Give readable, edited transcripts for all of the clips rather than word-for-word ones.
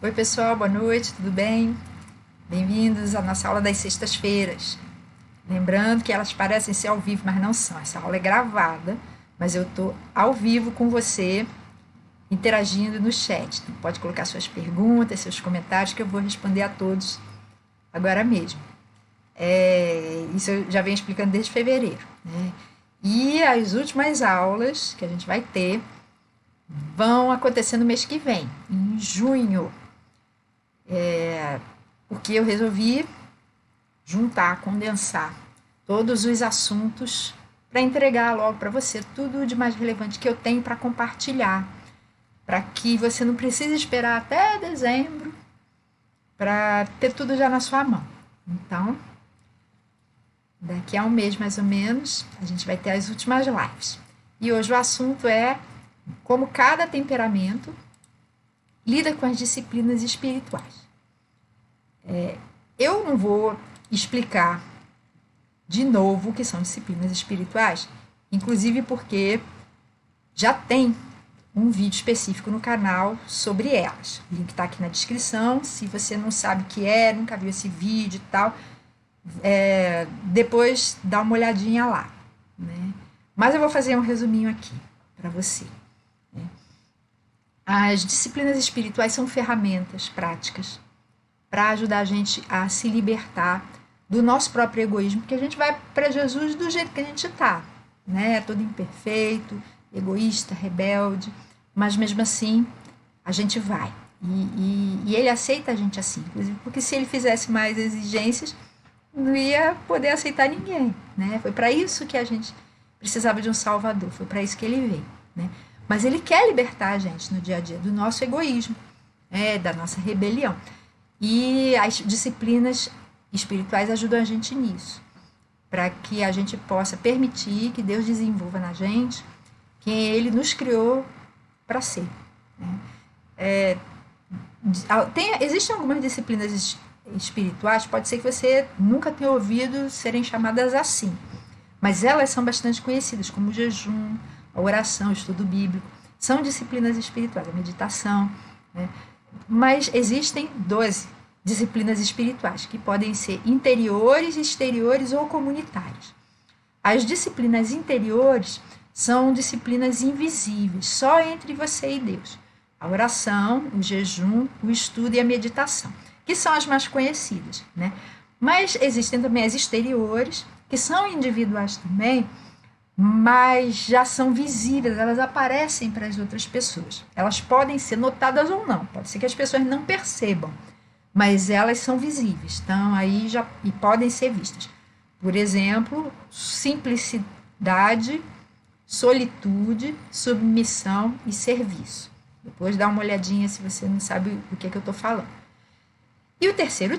Oi, pessoal, boa noite, tudo bem? Bem-vindos à nossa aula das sextas-feiras. Lembrando que elas parecem ser ao vivo, mas não são. Essa aula é gravada, mas eu estou ao vivo com você, interagindo no chat. Então, pode colocar suas perguntas, seus comentários, que eu vou responder a todos agora mesmo. Isso eu já venho explicando desde fevereiro, né? E as últimas aulas que a gente vai ter vão acontecer no mês que vem, em junho. Porque eu resolvi juntar, condensar todos os assuntos para entregar logo para você tudo de mais relevante que eu tenho para compartilhar, para que você não precise esperar até dezembro para ter tudo já na sua mão. Então, daqui a um mês mais ou menos, a gente vai ter as últimas lives. E hoje o assunto é como cada temperamento lida com as disciplinas espirituais. Eu não vou explicar de novo o que são disciplinas espirituais, inclusive porque já tem um vídeo específico no canal sobre elas. O link está aqui na descrição. Se você não sabe o que é, nunca viu esse vídeo e tal, depois dá uma olhadinha lá, né? Mas eu vou fazer um resuminho aqui para você, né? As disciplinas espirituais são ferramentas práticas para ajudar a gente a se libertar do nosso próprio egoísmo, porque a gente vai para Jesus do jeito que a gente está, né? Todo imperfeito, egoísta, rebelde, mas mesmo assim a gente vai. E ele aceita a gente assim, inclusive, porque se ele fizesse mais exigências, não ia poder aceitar ninguém, né? Foi para isso que a gente precisava de um Salvador, foi para isso que ele veio, né? Mas ele quer libertar a gente no dia a dia do nosso egoísmo, da nossa rebelião. E as disciplinas espirituais ajudam a gente nisso, para que a gente possa permitir que Deus desenvolva na gente quem Ele nos criou para ser, né? Existem algumas disciplinas espirituais, pode ser que você nunca tenha ouvido serem chamadas assim, mas elas são bastante conhecidas, como o jejum, a oração, o estudo bíblico. São disciplinas espirituais, a meditação, né? Mas existem 12 disciplinas espirituais, que podem ser interiores, exteriores ou comunitárias. As disciplinas interiores são disciplinas invisíveis, só entre você e Deus. A oração, o jejum, o estudo e a meditação, que são as mais conhecidas, né? Mas existem também as exteriores, que são individuais também, mas já são visíveis, elas aparecem para as outras pessoas. Elas podem ser notadas ou não, pode ser que as pessoas não percebam, mas elas são visíveis, estão aí já e podem ser vistas. Por exemplo, simplicidade, solitude, submissão e serviço. Depois dá uma olhadinha se você não sabe o que é que eu estou falando. E o terceiro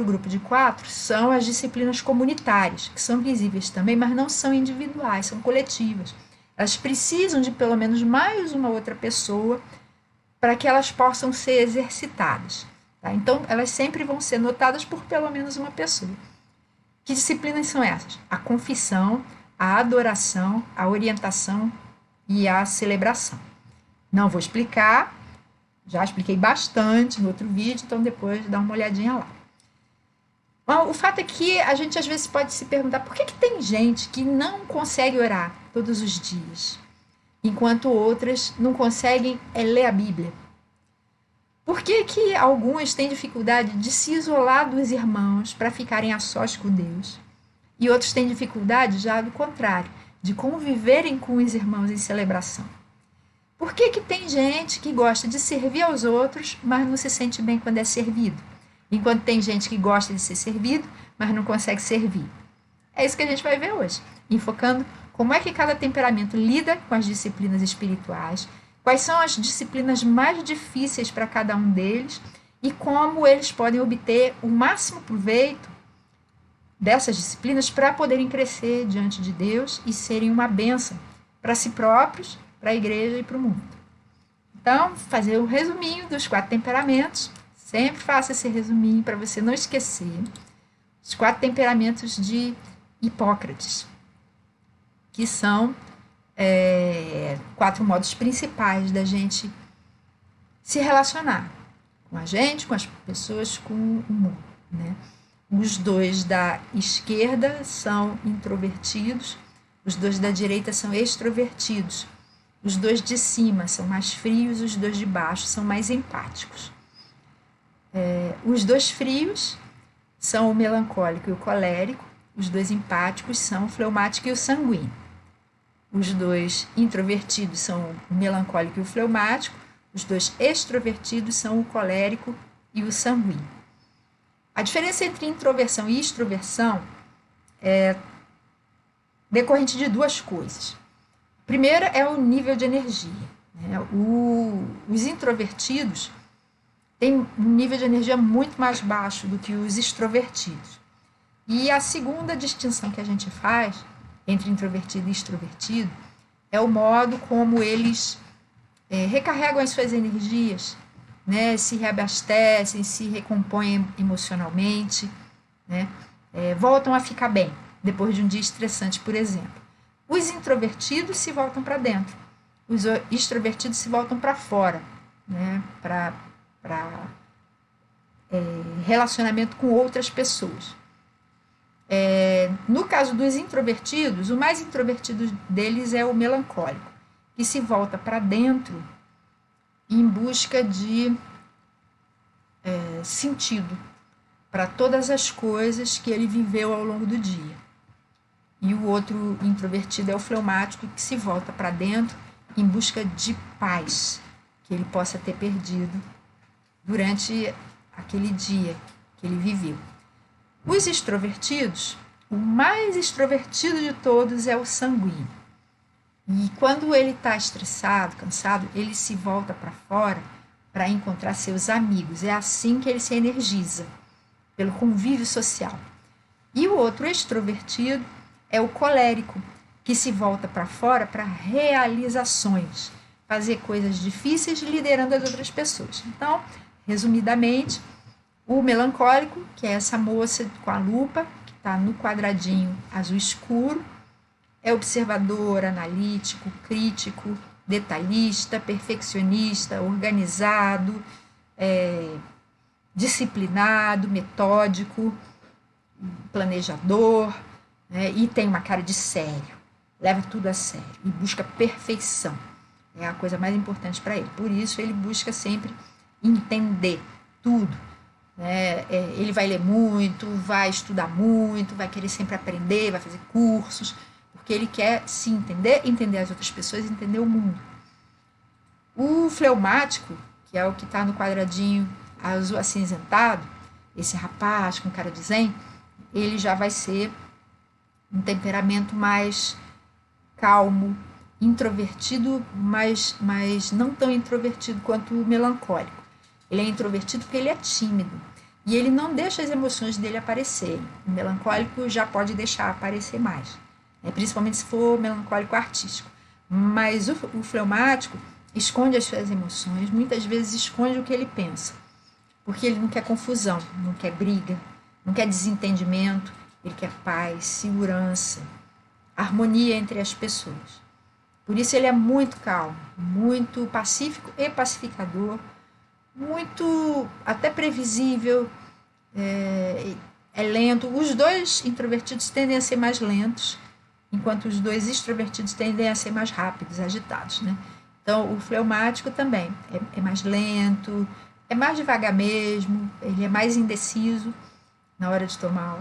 grupo de 4, são as disciplinas comunitárias, que são visíveis também, mas não são individuais, são coletivas. Elas precisam de pelo menos mais uma outra pessoa para que elas possam ser exercitadas, tá? Então, elas sempre vão ser notadas por pelo menos uma pessoa. Que disciplinas são essas? A confissão, a adoração, a orientação e a celebração. Não vou explicar, já expliquei bastante no outro vídeo, então depois dá uma olhadinha lá. O fato é que a gente às vezes pode se perguntar por que tem gente que não consegue orar todos os dias, enquanto outras não conseguem ler a Bíblia. Por que algumas têm dificuldade de se isolar dos irmãos para ficarem a sós com Deus? E outros têm dificuldade, já do contrário, de conviverem com os irmãos em celebração? Por que tem gente que gosta de servir aos outros, mas não se sente bem quando é servido? Enquanto tem gente que gosta de ser servido, mas não consegue servir. É isso que a gente vai ver hoje, enfocando como é que cada temperamento lida com as disciplinas espirituais, quais são as disciplinas mais difíceis para cada um deles e como eles podem obter o máximo proveito dessas disciplinas para poderem crescer diante de Deus e serem uma bênção para si próprios, para a igreja e para o mundo. Então, fazer um resuminho dos 4 temperamentos. Sempre faça esse resuminho para você não esquecer. Os 4 temperamentos de Hipócrates, que são 4 modos principais da gente se relacionar com a gente, com as pessoas com humor, né? Os dois da esquerda são introvertidos, os dois da direita são extrovertidos. Os dois de cima são mais frios, os dois de baixo são mais empáticos. Os dois frios são o melancólico e o colérico, os dois empáticos são o fleumático e o sanguíneo. Os dois introvertidos são o melancólico e o fleumático, os dois extrovertidos são o colérico e o sanguíneo. A diferença entre introversão e extroversão é decorrente de duas coisas. A primeira é o nível de energia, né? Os introvertidos têm um nível de energia muito mais baixo do que os extrovertidos. E a segunda distinção que a gente faz entre introvertido e extrovertido é o modo como eles recarregam as suas energias, né? Se reabastecem, se recompõem emocionalmente, né? Voltam a ficar bem depois de um dia estressante, por exemplo. Os introvertidos se voltam para dentro, os extrovertidos se voltam para fora, né? Para relacionamento com outras pessoas. No caso dos introvertidos, o mais introvertido deles é o melancólico, que se volta para dentro em busca de sentido para todas as coisas que ele viveu ao longo do dia. E o outro introvertido é o fleumático, que se volta para dentro em busca de paz que ele possa ter perdido durante aquele dia que ele viveu. Os extrovertidos, o mais extrovertido de todos é o sanguíneo. E quando ele está estressado, cansado, ele se volta para fora para encontrar seus amigos. É assim que ele se energiza, pelo convívio social. E o outro extrovertido é o colérico, que se volta para fora para realizações, fazer coisas difíceis liderando as outras pessoas. Então, resumidamente, o melancólico, que é essa moça com a lupa, que está no quadradinho azul escuro, é observador, analítico, crítico, detalhista, perfeccionista, organizado, disciplinado, metódico, planejador, né? E tem uma cara de sério, leva tudo a sério e busca perfeição. É a coisa mais importante para ele. Por isso, ele busca sempre entender tudo. Ele vai ler muito, vai estudar muito, vai querer sempre aprender, vai fazer cursos, porque ele quer se entender, entender as outras pessoas, entender o mundo. O fleumático, que é o que está no quadradinho azul acinzentado, esse rapaz com cara de zen, ele já vai ser um temperamento mais calmo, introvertido, mas não tão introvertido quanto o melancólico. Ele é introvertido porque ele é tímido e ele não deixa as emoções dele aparecerem. O melancólico já pode deixar aparecer mais, principalmente se for melancólico artístico. Mas o fleumático esconde as suas emoções, muitas vezes esconde o que ele pensa, porque ele não quer confusão, não quer briga, não quer desentendimento, ele quer paz, segurança, harmonia entre as pessoas. Por isso ele é muito calmo, muito pacífico e pacificador, muito até previsível, é lento. Os dois introvertidos tendem a ser mais lentos, enquanto os dois extrovertidos tendem a ser mais rápidos, agitados, né? Então, o fleumático também é mais lento, é mais devagar mesmo, ele é mais indeciso na hora de tomar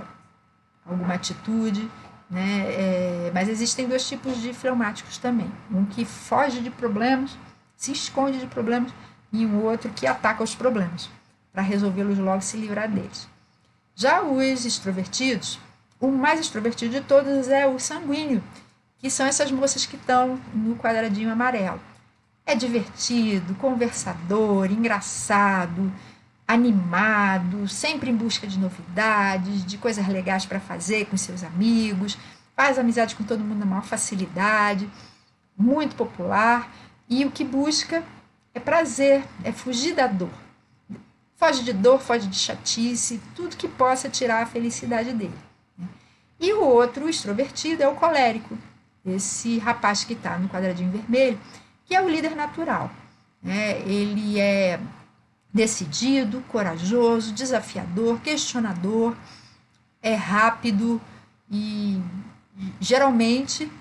alguma atitude, né? Mas existem dois tipos de fleumáticos também. Um que foge de problemas, se esconde de problemas, e um outro que ataca os problemas, para resolvê-los logo e se livrar deles. Já os extrovertidos, o mais extrovertido de todos é o sanguíneo, que são essas moças que estão no quadradinho amarelo. É divertido, conversador, engraçado, animado, sempre em busca de novidades, de coisas legais para fazer com seus amigos, faz amizade com todo mundo na maior facilidade, muito popular, e o que busca é prazer, é fugir da dor. Foge de dor, foge de chatice, tudo que possa tirar a felicidade dele. E o outro, o extrovertido, é o colérico, esse rapaz que está no quadradinho vermelho, que é o líder natural. Ele é decidido, corajoso, desafiador, questionador, é rápido e geralmente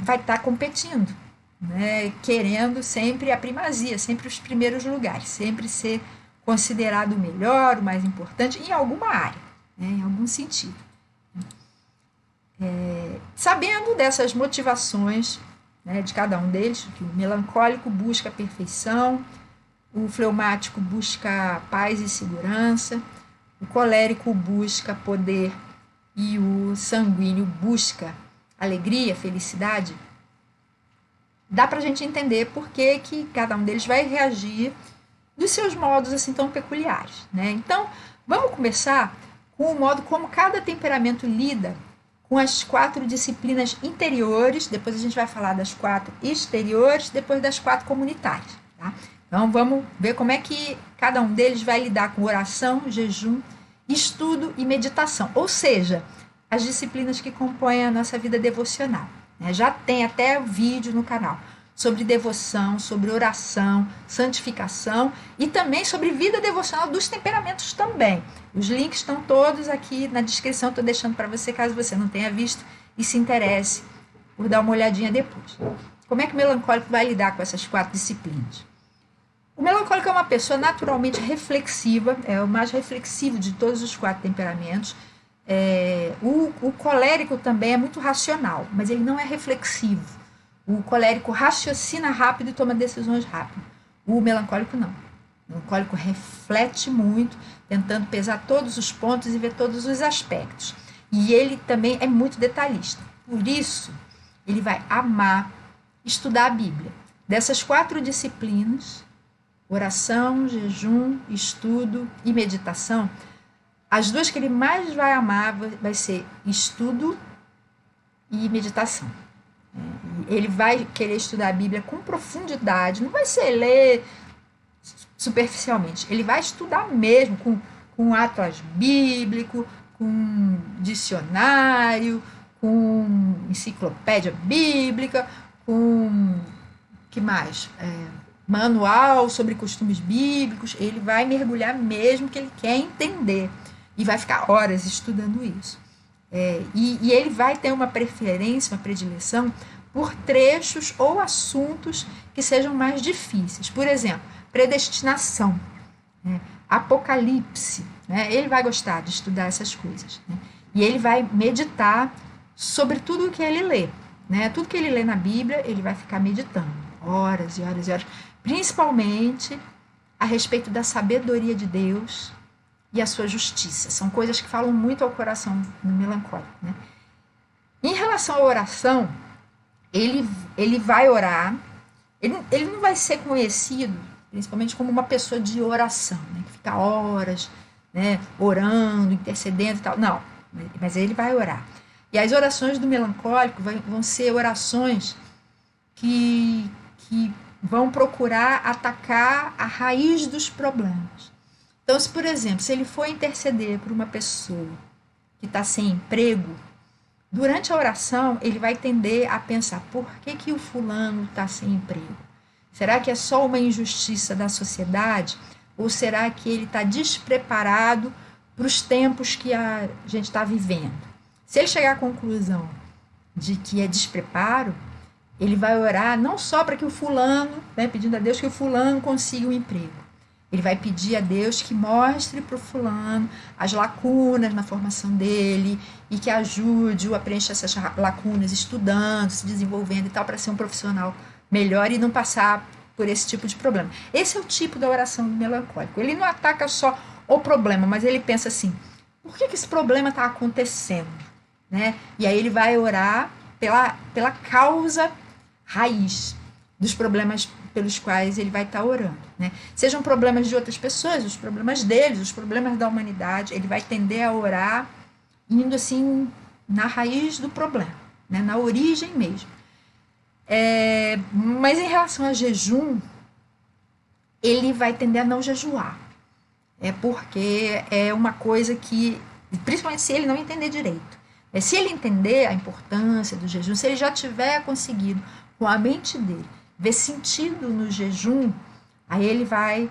vai estar competindo, né? Querendo sempre a primazia, sempre os primeiros lugares, sempre ser considerado o melhor, o mais importante em alguma área, né? Em algum sentido. Sabendo dessas motivações, né, de cada um deles, que o melancólico busca a perfeição, o fleumático busca paz e segurança, o colérico busca poder e o sanguíneo busca alegria, felicidade, dá para a gente entender por que cada um deles vai reagir dos seus modos assim tão peculiares, né? Então, vamos começar com o modo como cada temperamento lida com as 4 disciplinas interiores, depois a gente vai falar das 4 exteriores, depois das 4 comunitárias, tá? Então, vamos ver como é que cada um deles vai lidar com oração, jejum, estudo e meditação, ou seja, as disciplinas que compõem a nossa vida devocional, né? Já tem até vídeo no canal sobre devoção, sobre oração, santificação e também sobre vida devocional dos temperamentos também. Os links estão todos aqui na descrição, estou deixando para você, caso você não tenha visto e se interesse por dar uma olhadinha depois. Como é que o melancólico vai lidar com essas 4 disciplinas? O melancólico é uma pessoa naturalmente reflexiva, é o mais reflexivo de todos os 4 temperamentos. O colérico também é muito racional, mas ele não é reflexivo. O colérico raciocina rápido e toma decisões rápido. O melancólico não. O melancólico reflete muito, tentando pesar todos os pontos e ver todos os aspectos. E ele também é muito detalhista. Por isso, ele vai amar estudar a Bíblia. Dessas 4 disciplinas, oração, jejum, estudo e meditação, as 2 que ele mais vai amar vai ser estudo e meditação. Ele vai querer estudar a Bíblia com profundidade, não vai ser ler superficialmente, ele vai estudar mesmo com atlas bíblico, com dicionário, com enciclopédia bíblica, com que mais? Manual sobre costumes bíblicos. Ele vai mergulhar mesmo, que ele quer entender e vai ficar horas estudando isso. E ele vai ter uma preferência, uma predileção por trechos ou assuntos que sejam mais difíceis. Por exemplo, predestinação, né? Apocalipse, né? Ele vai gostar de estudar essas coisas, né? E ele vai meditar sobre tudo o que ele lê, né? Tudo que ele lê na Bíblia, ele vai ficar meditando horas e horas e horas, principalmente a respeito da sabedoria de Deus e a sua justiça. São coisas que falam muito ao coração do melancólico, né? Em relação à oração, ele vai orar, ele não vai ser conhecido, principalmente como uma pessoa de oração, né? Que fica horas, né, orando, intercedendo e tal. Não, mas ele vai orar. E as orações do melancólico vão ser orações que vão procurar atacar a raiz dos problemas. Então, se, por exemplo, se ele for interceder por uma pessoa que está sem emprego, durante a oração ele vai tender a pensar: por que o fulano está sem emprego? Será que é só uma injustiça da sociedade? Ou será que ele está despreparado para os tempos que a gente está vivendo? Se ele chegar à conclusão de que é despreparo, ele vai orar não só para que o fulano, né, pedindo a Deus que o fulano consiga um emprego. Ele vai pedir a Deus que mostre para o fulano as lacunas na formação dele e que ajude-o a preencher essas lacunas estudando, se desenvolvendo e tal, para ser um profissional melhor e não passar por esse tipo de problema. Esse é o tipo da oração do melancólico. Ele não ataca só o problema, mas ele pensa assim: por que esse problema está acontecendo? Né? E aí ele vai orar pela causa raiz dos problemas pelos quais ele vai estar orando, né? Sejam problemas de outras pessoas, os problemas deles, os problemas da humanidade, ele vai tender a orar indo assim na raiz do problema, né? Na origem mesmo. Mas em relação a jejum, ele vai tender a não jejuar, porque é uma coisa que, principalmente se ele não entender direito, se ele entender a importância do jejum, se ele já tiver conseguido com a mente dele ver sentido no jejum, aí ele vai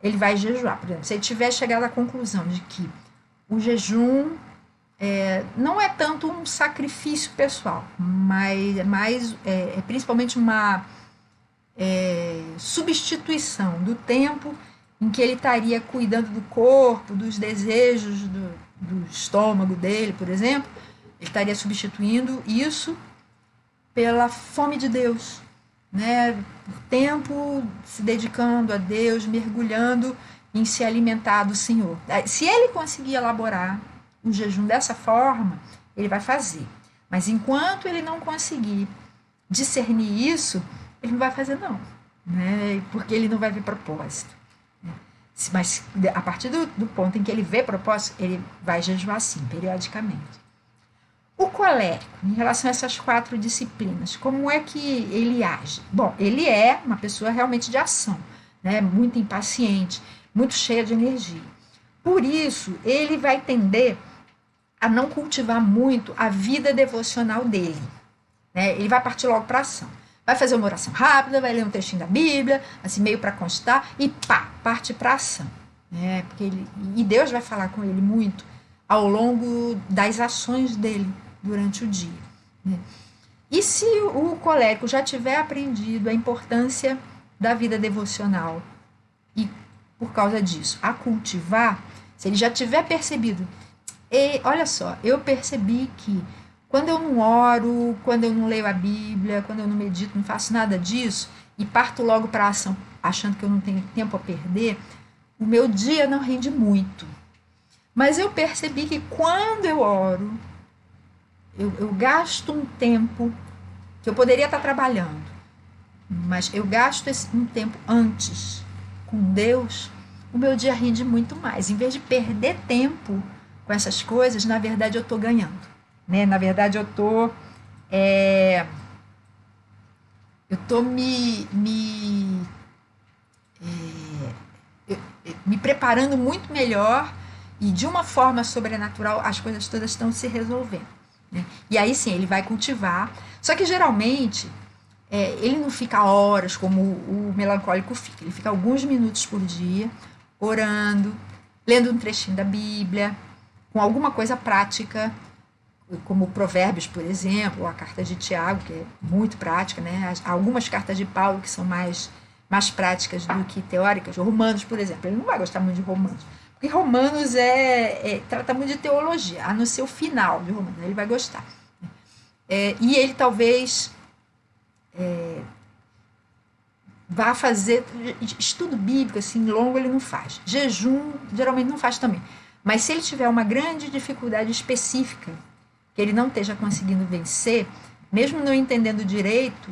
ele vai jejuar. Por exemplo, se ele tiver chegado à conclusão de que o jejum não é tanto um sacrifício pessoal, mas principalmente uma substituição do tempo em que ele estaria cuidando do corpo, dos desejos do estômago dele, por exemplo, ele estaria substituindo isso pela fome de Deus, né? Por tempo se dedicando a Deus, mergulhando em se alimentar do Senhor. Se ele conseguir elaborar o jejum dessa forma, ele vai fazer. Mas enquanto ele não conseguir discernir isso, ele não vai fazer não, né? Porque ele não vai ver propósito. Mas a partir do ponto em que ele vê propósito, ele vai jejuar sim, periodicamente. O colérico, em relação a essas 4 disciplinas, como é que ele age? Bom, ele é uma pessoa realmente de ação, né? Muito impaciente, muito cheia de energia. Por isso, ele vai tender a não cultivar muito a vida devocional dele, né? Ele vai partir logo para a ação. Vai fazer uma oração rápida, vai ler um textinho da Bíblia, assim, meio para constar, e pá, parte para a ação, né? E Deus vai falar com ele muito ao longo das ações dele durante o dia, né? E se o colérico já tiver aprendido a importância da vida devocional e, por causa disso, a cultivar, se ele já tiver percebido, olha só, eu percebi que quando eu não oro, quando eu não leio a Bíblia, quando eu não medito, não faço nada disso, e parto logo para a ação, achando que eu não tenho tempo a perder, o meu dia não rende muito. Mas eu percebi que quando eu oro, eu gasto um tempo que eu poderia estar trabalhando, mas eu gasto um tempo antes com Deus, o meu dia rende muito mais. Em vez de perder tempo com essas coisas, na verdade eu estou ganhando, né? Na verdade eu estou me preparando muito melhor, e de uma forma sobrenatural as coisas todas estão se resolvendo, né? E aí sim, ele vai cultivar. Só que geralmente ele não fica horas como o melancólico fica. Ele fica alguns minutos por dia, orando, lendo um trechinho da Bíblia, com alguma coisa prática, como Provérbios, por exemplo, ou a carta de Tiago, que é muito prática, né? Algumas cartas de Paulo que são mais práticas do que teóricas. Romanos, por exemplo, ele não vai gostar muito de Romanos, porque Romanos trata muito de teologia, a não ser o final de Romanos, ele vai gostar. E ele talvez vá fazer estudo bíblico assim longo, ele não faz. Jejum geralmente não faz também. Mas se ele tiver uma grande dificuldade específica que ele não esteja conseguindo vencer, mesmo não entendendo direito,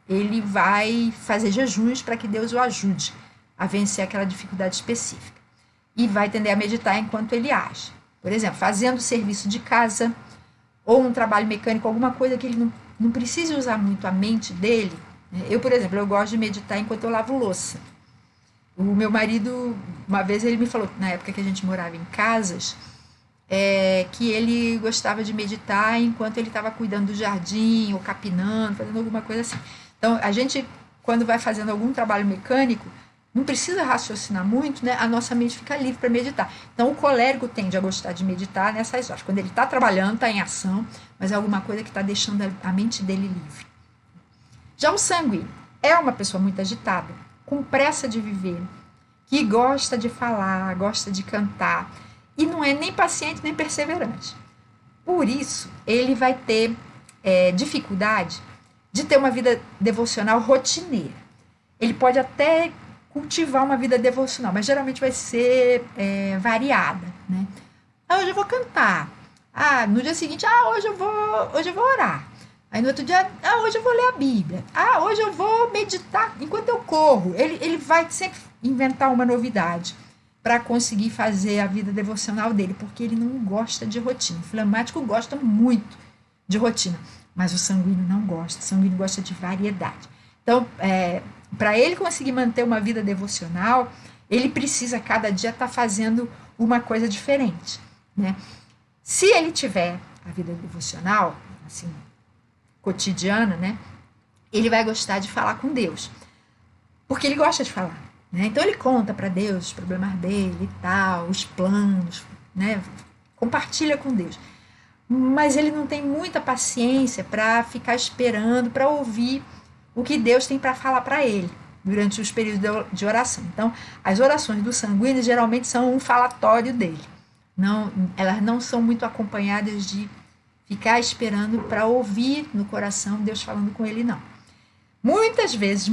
ele vai fazer jejuns para que Deus o ajude a vencer aquela dificuldade específica. E vai tender a meditar enquanto ele age. Por exemplo, fazendo serviço de casa, ou um trabalho mecânico, alguma coisa que ele não precise usar muito a mente dele. Eu, por exemplo, eu gosto de meditar enquanto eu lavo louça. O meu marido, uma vez ele me falou, na época que a gente morava em casas, que ele gostava de meditar enquanto ele estava cuidando do jardim, ou capinando, fazendo alguma coisa assim. Então, a gente, quando vai fazendo algum trabalho mecânico, não precisa raciocinar muito, né? A nossa mente fica livre para meditar. Então, o colérico tende a gostar de meditar nessas horas, quando ele está trabalhando, está em ação, mas é alguma coisa que está deixando a mente dele livre. Já o sanguíneo é uma pessoa muito agitada, com pressa de viver, que gosta de falar, gosta de cantar, e não é nem paciente nem perseverante. Por isso, ele vai ter dificuldade de ter uma vida devocional rotineira. Ele pode até cultivar uma vida devocional, mas geralmente vai ser variada, né? Hoje eu vou cantar. No dia seguinte, hoje eu vou orar. Aí no outro dia, hoje eu vou ler a Bíblia. Hoje eu vou meditar enquanto eu corro. Ele vai sempre inventar uma novidade para conseguir fazer a vida devocional dele, porque ele não gosta de rotina. O flemático gosta muito de rotina, mas o sanguíneo não gosta. O sanguíneo gosta de variedade. Então, para ele conseguir manter uma vida devocional, ele precisa cada dia estar fazendo uma coisa diferente, né? Se ele tiver a vida devocional, assim, cotidiana, né? Ele vai gostar de falar com Deus, porque ele gosta de falar. né? Então ele conta para Deus os problemas dele e tal, os planos, né? Compartilha com Deus. Mas ele não tem muita paciência para ficar esperando, para ouvir o que Deus tem para falar para ele durante os períodos de oração. Então, as orações do sanguíneo geralmente são um falatório dele. Não, elas não são muito acompanhadas de ficar esperando para ouvir no coração Deus falando com ele, não. Muitas vezes,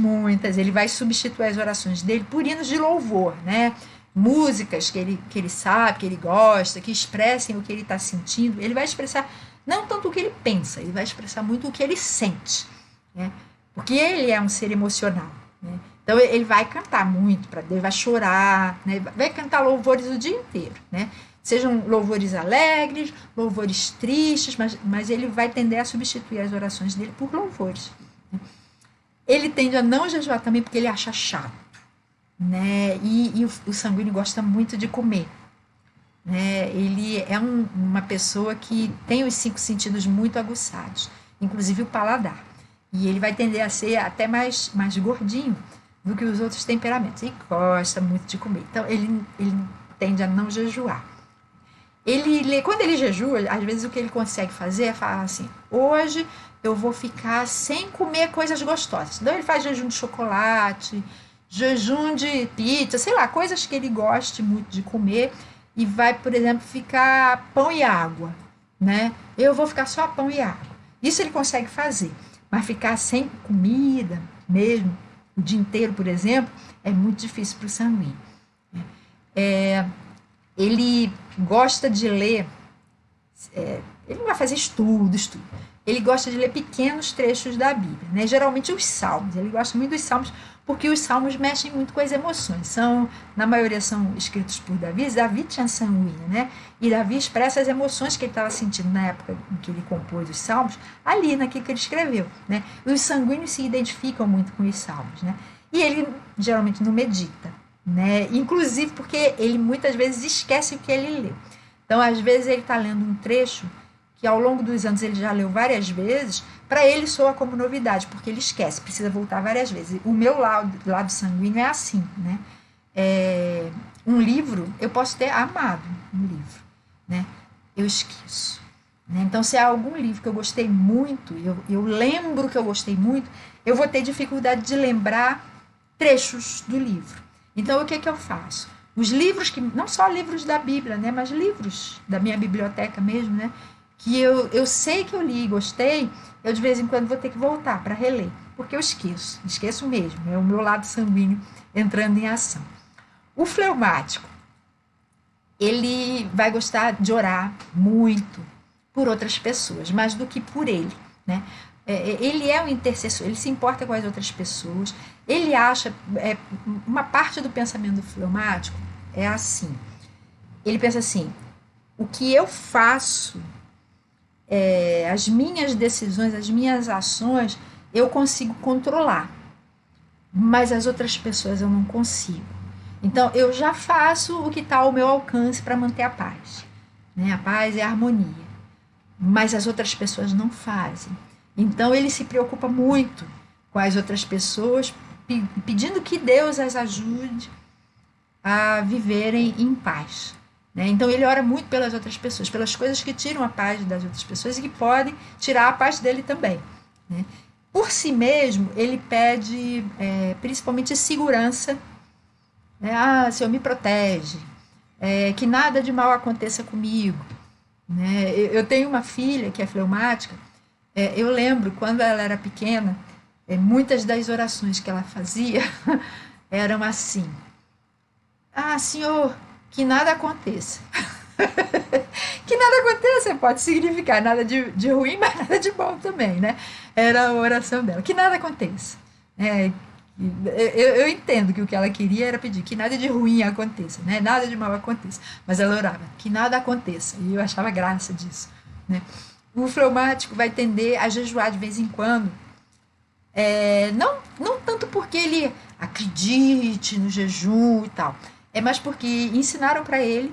ele vai substituir as orações dele por hinos de louvor, né? Músicas que ele sabe, que ele gosta, que expressem o que ele está sentindo. Ele vai expressar não tanto o que ele pensa, ele vai expressar muito o que ele sente, né? Porque ele é um ser emocional, né? Então ele vai cantar muito para Deus, vai chorar, né? Vai cantar louvores o dia inteiro, né? Sejam louvores alegres, louvores tristes, mas ele vai tender a substituir as orações dele por louvores, né? Ele tende a não jejuar também porque ele acha chato, né? E o sanguíneo gosta muito de comer, né? Ele é uma pessoa que tem os 5 sentidos muito aguçados, inclusive o paladar. E ele vai tender a ser até mais gordinho do que os outros temperamentos. E gosta muito de comer. Então, ele tende a não jejuar. Quando ele jejua, às vezes o que ele consegue fazer é falar assim: hoje eu vou ficar sem comer coisas gostosas. Então, ele faz jejum de chocolate, jejum de pizza, sei lá, coisas que ele goste muito de comer. E vai, por exemplo, ficar pão e água, né? Eu vou ficar só pão e água. Isso ele consegue fazer. Mas ficar sem comida mesmo, o dia inteiro, por exemplo, é muito difícil para o sanguíneo. Ele gosta de ler, ele não vai fazer estudo. Ele gosta de ler pequenos trechos da Bíblia, né? Geralmente os salmos. Ele gosta muito dos salmos porque os salmos mexem muito com as emoções. Na maioria são escritos por Davi. Davi tinha sanguíneo, né? E Davi expressa as emoções que ele estava sentindo na época em que ele compôs os salmos, ali naquilo que ele escreveu, né? E os sanguíneos se identificam muito com os salmos, né? E ele geralmente não medita, né? Inclusive porque ele muitas vezes esquece o que ele leu. Então, às vezes, ele está lendo um trecho que ao longo dos anos ele já leu várias vezes, para ele soa como novidade, porque ele esquece, precisa voltar várias vezes. O meu lado sanguíneo é assim, né? Um livro, eu posso ter amado um livro, né? Eu esqueço, né? Então, se há algum livro que eu gostei muito, eu lembro que eu gostei muito, eu vou ter dificuldade de lembrar trechos do livro. Então, o que eu faço? Os livros, não só livros da Bíblia, né? Mas livros da minha biblioteca mesmo, né? Que eu sei que eu li e gostei, eu de vez em quando vou ter que voltar para reler, porque eu esqueço mesmo, é o meu lado sanguíneo entrando em ação. O fleumático, ele vai gostar de orar muito por outras pessoas, mais do que por ele, né? Ele é um intercessor, ele se importa com as outras pessoas, ele acha, uma parte do pensamento do fleumático é assim, ele pensa assim: o que eu faço, as minhas decisões, as minhas ações, eu consigo controlar, mas as outras pessoas eu não consigo. Então, eu já faço o que está ao meu alcance para manter a paz, né? A paz é a harmonia, mas as outras pessoas não fazem. Então, ele se preocupa muito com as outras pessoas, pedindo que Deus as ajude a viverem em paz, né? Então, ele ora muito pelas outras pessoas, pelas coisas que tiram a paz das outras pessoas e que podem tirar a paz dele também, né? Por si mesmo, ele pede principalmente segurança, né? Senhor, me protege, que nada de mal aconteça comigo, né? Eu tenho uma filha que é fleumática. Eu lembro, quando ela era pequena, muitas das orações que ela fazia eram assim: Senhor, que nada aconteça. Que nada aconteça pode significar nada de ruim, mas nada de bom também, né? Era a oração dela, que nada aconteça. Eu entendo que o que ela queria era pedir que nada de ruim aconteça, né? Nada de mal aconteça, mas ela orava que nada aconteça, e eu achava graça disso, né? O fleumático vai tender a jejuar de vez em quando, não tanto porque ele acredite no jejum e tal, é mais porque ensinaram para ele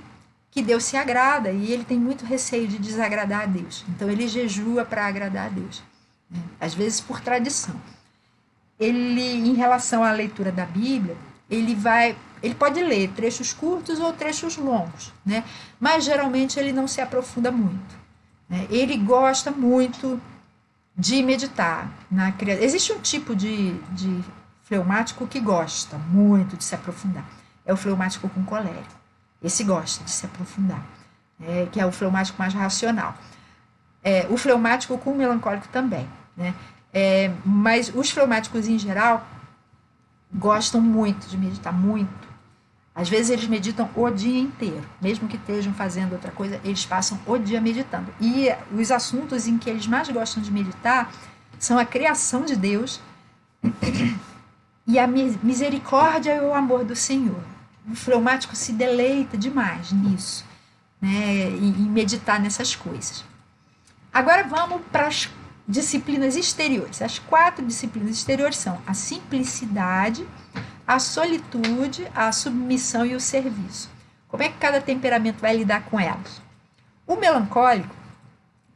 que Deus se agrada e ele tem muito receio de desagradar a Deus. Então ele jejua para agradar a Deus, né? Às vezes por tradição. Ele, em relação à leitura da Bíblia, ele pode ler trechos curtos ou trechos longos, né? Mas geralmente ele não se aprofunda muito, né? Ele gosta muito de meditar. Existe um tipo de fleumático que gosta muito de se aprofundar. É o fleumático com colérico. Esse gosta de se aprofundar, que é o fleumático mais racional. O fleumático com melancólico também, né? Mas os fleumáticos em geral gostam muito de meditar, muito. Às vezes eles meditam o dia inteiro, mesmo que estejam fazendo outra coisa, eles passam o dia meditando. E os assuntos em que eles mais gostam de meditar são a criação de Deus e a misericórdia e o amor do Senhor. O fleumático se deleita demais nisso, né, em meditar nessas coisas. Agora vamos para as disciplinas exteriores. As 4 disciplinas exteriores são a simplicidade, a solitude, a submissão e o serviço. Como é que cada temperamento vai lidar com elas? O melancólico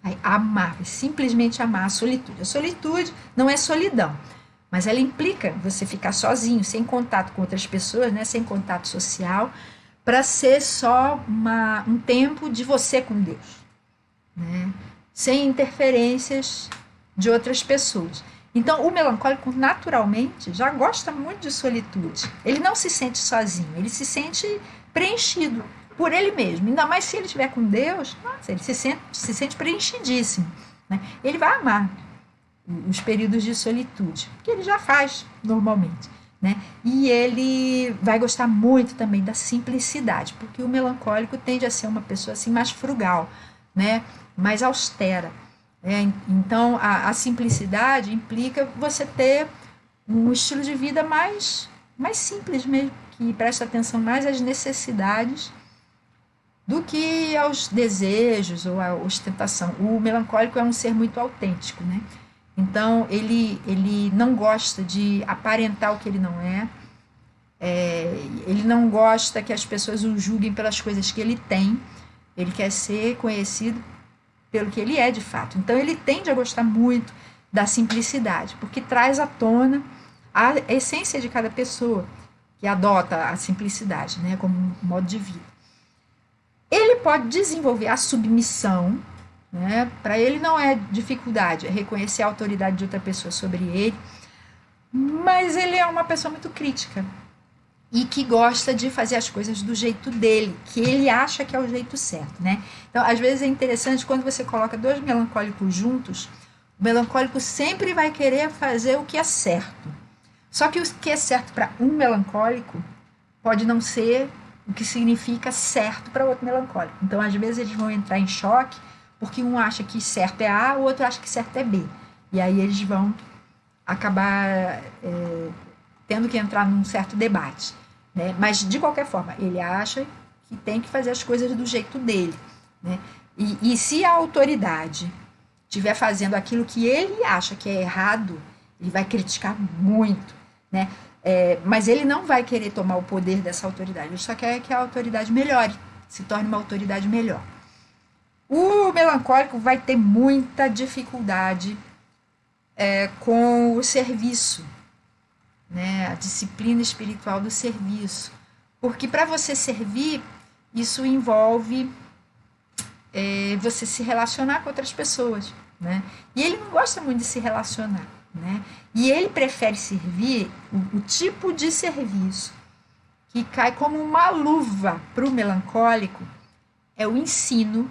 vai amar, vai simplesmente amar a solitude. A solitude não é solidão, mas ela implica você ficar sozinho, sem contato com outras pessoas, né, sem contato social, para ser só um tempo de você com Deus, né, sem interferências de outras pessoas. Então, o melancólico, naturalmente, já gosta muito de solitude. Ele não se sente sozinho, ele se sente preenchido por ele mesmo. Ainda mais se ele estiver com Deus, nossa, ele se sente preenchidíssimo, né? Ele vai amar os períodos de solitude, que ele já faz normalmente, né? E ele vai gostar muito também da simplicidade, porque o melancólico tende a ser uma pessoa assim mais frugal, né? Mais austera. Então, a simplicidade implica você ter um estilo de vida mais simples mesmo, que presta atenção mais às necessidades do que aos desejos ou à ostentação. O melancólico é um ser muito autêntico, né? Então, ele não gosta de aparentar o que ele não é, ele não gosta que as pessoas o julguem pelas coisas que ele tem, ele quer ser conhecido pelo que ele é de fato. Então, ele tende a gostar muito da simplicidade, porque traz à tona a essência de cada pessoa que adota a simplicidade, né, como um modo de vida. Ele pode desenvolver a submissão, né, para ele não é dificuldade, é reconhecer a autoridade de outra pessoa sobre ele, mas ele é uma pessoa muito crítica e que gosta de fazer as coisas do jeito dele, que ele acha que é o jeito certo, né? Então, às vezes é interessante quando você coloca 2 melancólicos juntos, o melancólico sempre vai querer fazer o que é certo. Só que o que é certo para um melancólico pode não ser o que significa certo para outro melancólico. Então, às vezes eles vão entrar em choque porque um acha que certo é A, o outro acha que certo é B. E aí eles vão acabar tendo que entrar num certo debate, né? Mas, de qualquer forma, ele acha que tem que fazer as coisas do jeito dele, né? E se a autoridade estiver fazendo aquilo que ele acha que é errado, ele vai criticar muito, né? Mas ele não vai querer tomar o poder dessa autoridade, ele só quer que a autoridade melhore, se torne uma autoridade melhor. O melancólico vai ter muita dificuldade com o serviço, né, a disciplina espiritual do serviço, porque para você servir, isso envolve você se relacionar com outras pessoas, né? E ele não gosta muito de se relacionar, né? E ele prefere servir o tipo de serviço que cai como uma luva para o melancólico, é o ensino.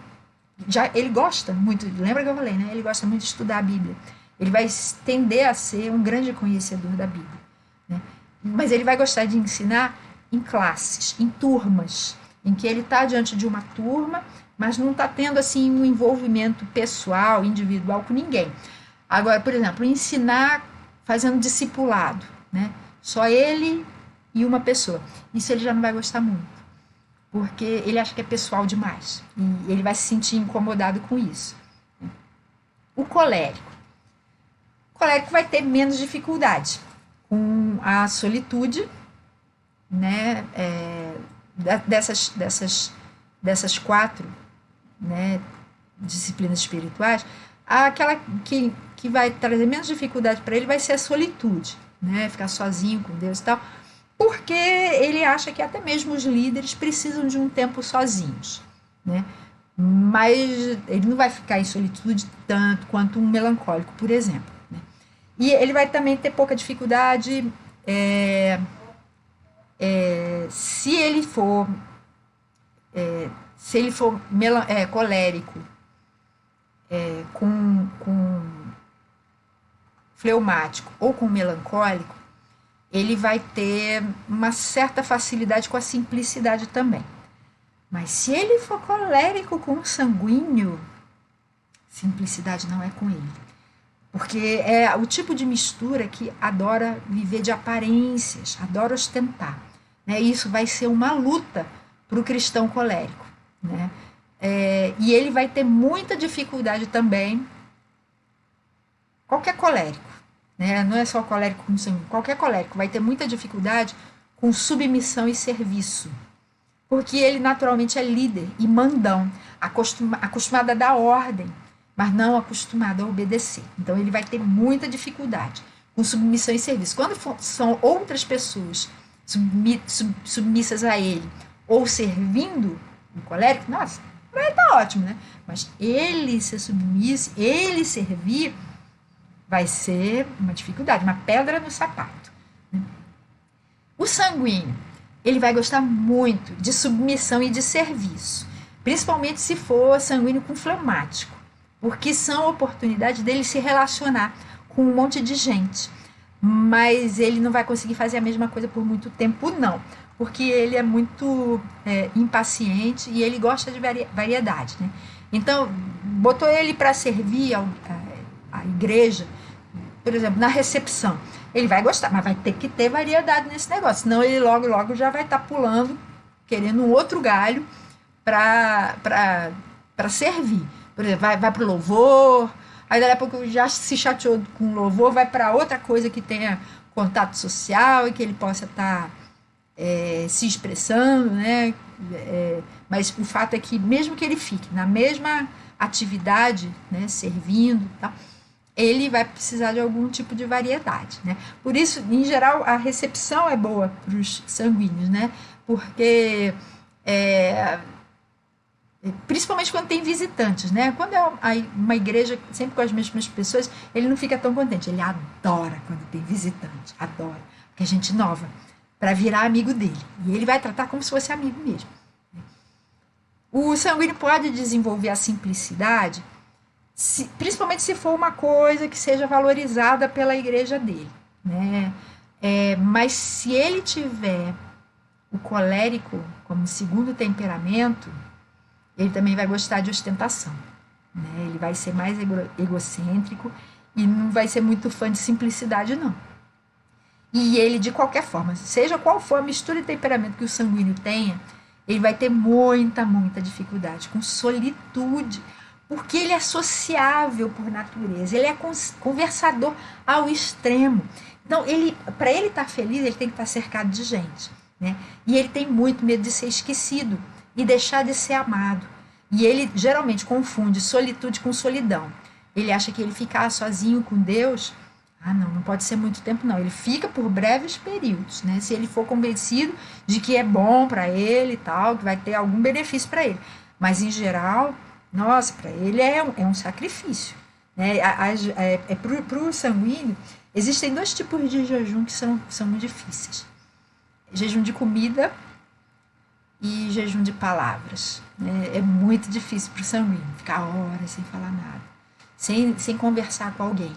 Ele gosta muito, lembra que eu falei, né? Ele gosta muito de estudar a Bíblia. Ele vai tender a ser um grande conhecedor da Bíblia, né? Mas ele vai gostar de ensinar em classes, em turmas, em que ele está diante de uma turma, mas não está tendo assim um envolvimento pessoal, individual com ninguém. Agora, por exemplo, ensinar fazendo discipulado, né? Só ele e uma pessoa. Isso ele já não vai gostar muito, porque ele acha que é pessoal demais e ele vai se sentir incomodado com isso. O colérico vai ter menos dificuldade com a solitude, né, dessas 4, né, disciplinas espirituais. Aquela que vai trazer menos dificuldade para ele vai ser a solitude, né, ficar sozinho com Deus e tal. porque ele acha que até mesmo os líderes precisam de um tempo sozinhos, né? Mas ele não vai ficar em solitude tanto quanto um melancólico, por exemplo, né? E ele vai também ter pouca dificuldade se ele for colérico, com fleumático ou com melancólico, ele vai ter uma certa facilidade com a simplicidade também. Mas se ele for colérico com sanguíneo, simplicidade não é com ele. Porque é o tipo de mistura que adora viver de aparências, adora ostentar, né? Isso vai ser uma luta para o cristão colérico, né? E ele vai ter muita dificuldade também, qualquer colérico, né? Não é só colérico com sangue, qualquer colérico vai ter muita dificuldade com submissão e serviço, porque ele naturalmente é líder e mandão, acostumado a dar ordem, mas não acostumado a obedecer. Então ele vai ter muita dificuldade com submissão e serviço. Quando são outras pessoas submissas a ele ou servindo o colérico, nossa, para ele tá ótimo, né? Mas ele ser submisso, ele servir, vai ser uma dificuldade, uma pedra no sapato, né? O sanguíneo, ele vai gostar muito de submissão e de serviço, principalmente se for sanguíneo com fleumático, porque são oportunidades dele se relacionar com um monte de gente, mas ele não vai conseguir fazer a mesma coisa por muito tempo, não, porque ele é muito impaciente e ele gosta de variedade, né? Então, botou ele para servir a igreja, por exemplo, na recepção. Ele vai gostar, mas vai ter que ter variedade nesse negócio, senão ele logo já vai estar pulando, querendo um outro galho para servir. Por exemplo, vai para o louvor, aí daqui a pouco já se chateou com o louvor, vai para outra coisa que tenha contato social e que ele possa estar se expressando, né? Mas o fato é que mesmo que ele fique na mesma atividade, né, servindo, tá, ele vai precisar de algum tipo de variedade, né? Por isso, em geral, a recepção é boa para os sanguíneos, né? Porque principalmente quando tem visitantes, né? Quando é uma igreja sempre com as mesmas pessoas, ele não fica tão contente. Ele adora quando tem visitante, adora, porque é gente nova, para virar amigo dele. E ele vai tratar como se fosse amigo mesmo. O sanguíneo pode desenvolver a simplicidade, principalmente se for uma coisa que seja valorizada pela igreja dele, né? Mas se ele tiver o colérico como segundo temperamento, ele também vai gostar de ostentação, né? Ele vai ser mais egocêntrico e não vai ser muito fã de simplicidade, não. E ele, de qualquer forma, seja qual for a mistura de temperamento que o sanguíneo tenha, ele vai ter muita dificuldade com solitude, porque ele é sociável por natureza, ele é conversador ao extremo. Então, para ele estar feliz, ele tem que estar cercado de gente, né? E ele tem muito medo de ser esquecido e deixar de ser amado. E ele geralmente confunde solitude com solidão. Ele acha que ele ficar sozinho com Deus, não pode ser muito tempo, não. Ele fica por breves períodos, né? Se ele for convencido de que é bom para ele e tal, que vai ter algum benefício para ele. Mas, em geral, nossa, para ele é um sacrifício, né? Para o sanguíneo, existem 2 tipos de jejum que são muito difíceis. Jejum de comida e jejum de palavras, né? É muito difícil para o sanguíneo ficar horas sem falar nada, sem conversar com alguém.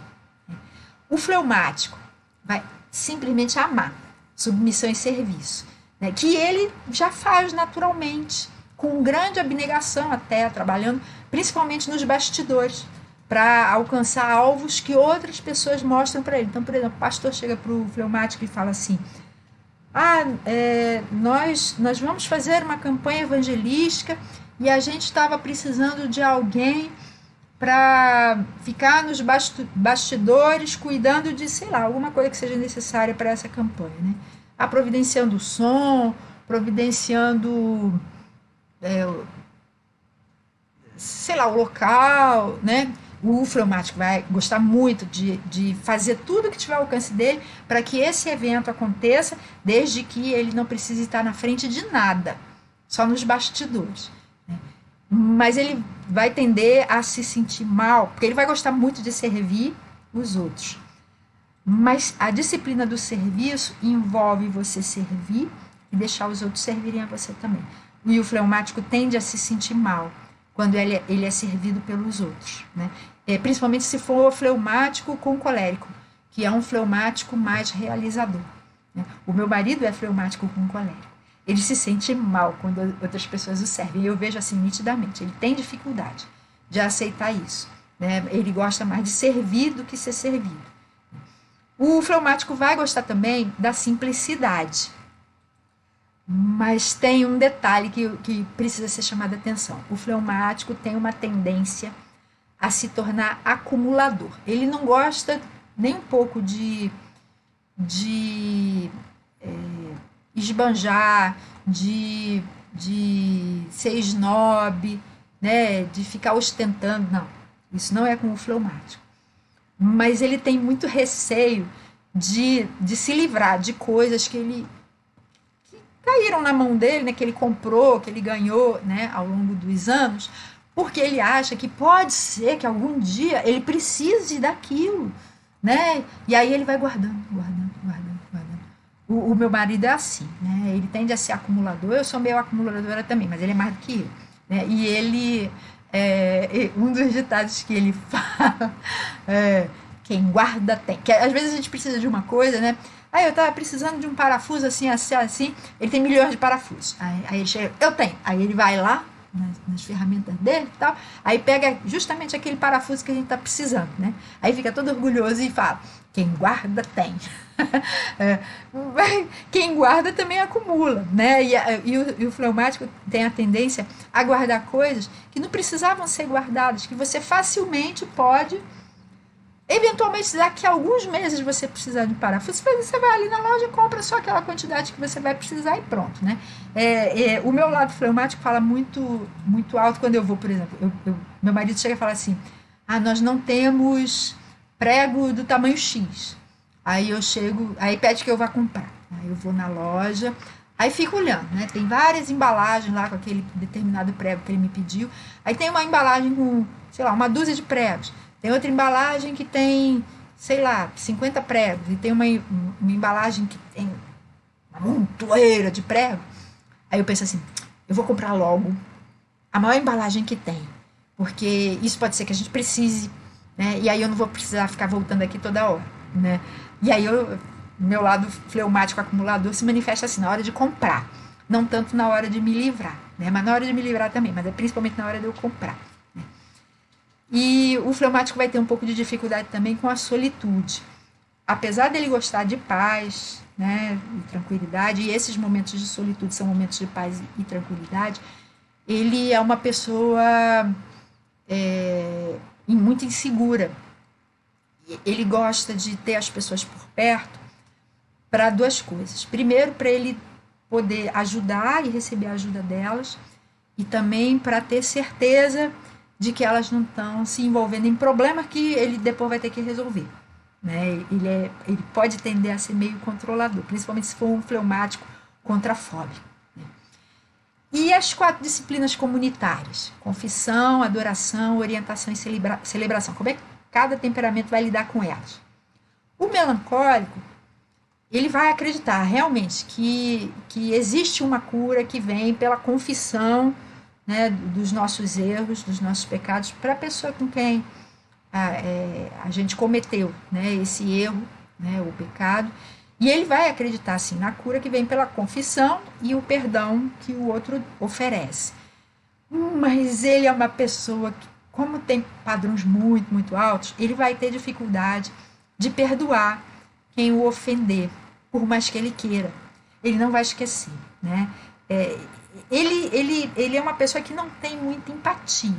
O fleumático vai simplesmente amar submissão e serviço, né? Que ele já faz naturalmente, com grande abnegação até, trabalhando principalmente nos bastidores, para alcançar alvos que outras pessoas mostram para ele. Então, por exemplo, o pastor chega para o fleumático e fala assim: nós vamos fazer uma campanha evangelística e a gente estava precisando de alguém para ficar nos bastidores cuidando de, sei lá, alguma coisa que seja necessária para essa campanha, né? Providenciando o som, providenciando, sei lá, o local, né? O fleumático vai gostar muito de fazer tudo que tiver ao alcance dele para que esse evento aconteça, desde que ele não precise estar na frente de nada, só nos bastidores. Né? Mas ele vai tender a se sentir mal, porque ele vai gostar muito de servir os outros. Mas a disciplina do serviço envolve você servir e deixar os outros servirem a você também. E o fleumático tende a se sentir mal quando ele é servido pelos outros, né? Principalmente se for fleumático com colérico, que é um fleumático mais realizador. Né? O meu marido é fleumático com colérico. Ele se sente mal quando outras pessoas o servem. Eu vejo assim nitidamente. Ele tem dificuldade de aceitar isso. Né? Ele gosta mais de servir do que ser servido. O fleumático vai gostar também da simplicidade. Mas tem um detalhe que precisa ser chamado a atenção. O fleumático tem uma tendência a se tornar acumulador. Ele não gosta nem um pouco de esbanjar, de ser snob, né, de ficar ostentando. Não, isso não é com o fleumático. Mas ele tem muito receio de se livrar de coisas que caíram na mão dele, né, que ele comprou, que ele ganhou, né, ao longo dos anos, porque ele acha que pode ser que algum dia ele precise daquilo, né? E aí ele vai guardando. O meu marido é assim, né? Ele tende a ser acumulador, eu sou meio acumuladora também, mas ele é mais do que eu, né? E ele, um dos ditados que ele fala, quem guarda tem, que às vezes a gente precisa de uma coisa, né? Aí eu tava precisando de um parafuso assim, ele tem milhões de parafusos, aí ele chega, eu tenho, aí ele vai lá, nas ferramentas dele e tal, aí pega justamente aquele parafuso que a gente está precisando, né? Aí fica todo orgulhoso e fala, quem guarda tem. Quem guarda também acumula, né? E o fleumático tem a tendência a guardar coisas que não precisavam ser guardadas, que você facilmente pode eventualmente daqui a alguns meses você precisar de parafuso, você vai ali na loja e compra só aquela quantidade que você vai precisar e pronto, né? O meu lado fleumático fala muito, muito alto quando eu vou, por exemplo, meu marido chega e fala assim, nós não temos prego do tamanho X. Aí eu chego, aí pede que eu vá comprar. Aí eu vou na loja, aí fico olhando, né? Tem várias embalagens lá com aquele determinado prego que ele me pediu. Aí tem uma embalagem com, sei lá, uma dúzia de pregos. Tem outra embalagem que tem, sei lá, 50 pregos. E tem uma embalagem que tem uma montoeira de prego. Aí eu penso assim, eu vou comprar logo a maior embalagem que tem. Porque isso pode ser que a gente precise, né? E aí eu não vou precisar ficar voltando aqui toda hora, né? E aí meu lado fleumático acumulador se manifesta assim, na hora de comprar. Não tanto na hora de me livrar, né? Mas na hora de me livrar também, mas é principalmente na hora de eu comprar. E o fleumático vai ter um pouco de dificuldade também com a solitude. Apesar dele gostar de paz, né, e tranquilidade, e esses momentos de solitude são momentos de paz e tranquilidade, ele é uma pessoa muito insegura. Ele gosta de ter as pessoas por perto para duas coisas. Primeiro, para ele poder ajudar e receber a ajuda delas, e também para ter certeza de que elas não estão se envolvendo em problemas que ele depois vai ter que resolver. Né? Ele pode tender a ser meio controlador, principalmente se for um fleumático contrafóbico. Né? E as 4 disciplinas comunitárias, confissão, adoração, orientação e celebração, como é que cada temperamento vai lidar com elas? O melancólico, ele vai acreditar realmente que existe uma cura que vem pela confissão, né, dos nossos erros, dos nossos pecados, para a pessoa com quem a gente cometeu, né, esse erro, né, o pecado, e ele vai acreditar assim, na cura que vem pela confissão e o perdão que o outro oferece. Mas ele é uma pessoa que, como tem padrões muito, muito altos, ele vai ter dificuldade de perdoar quem o ofender, por mais que ele queira. Ele não vai esquecer, né? Ele é uma pessoa que não tem muita empatia,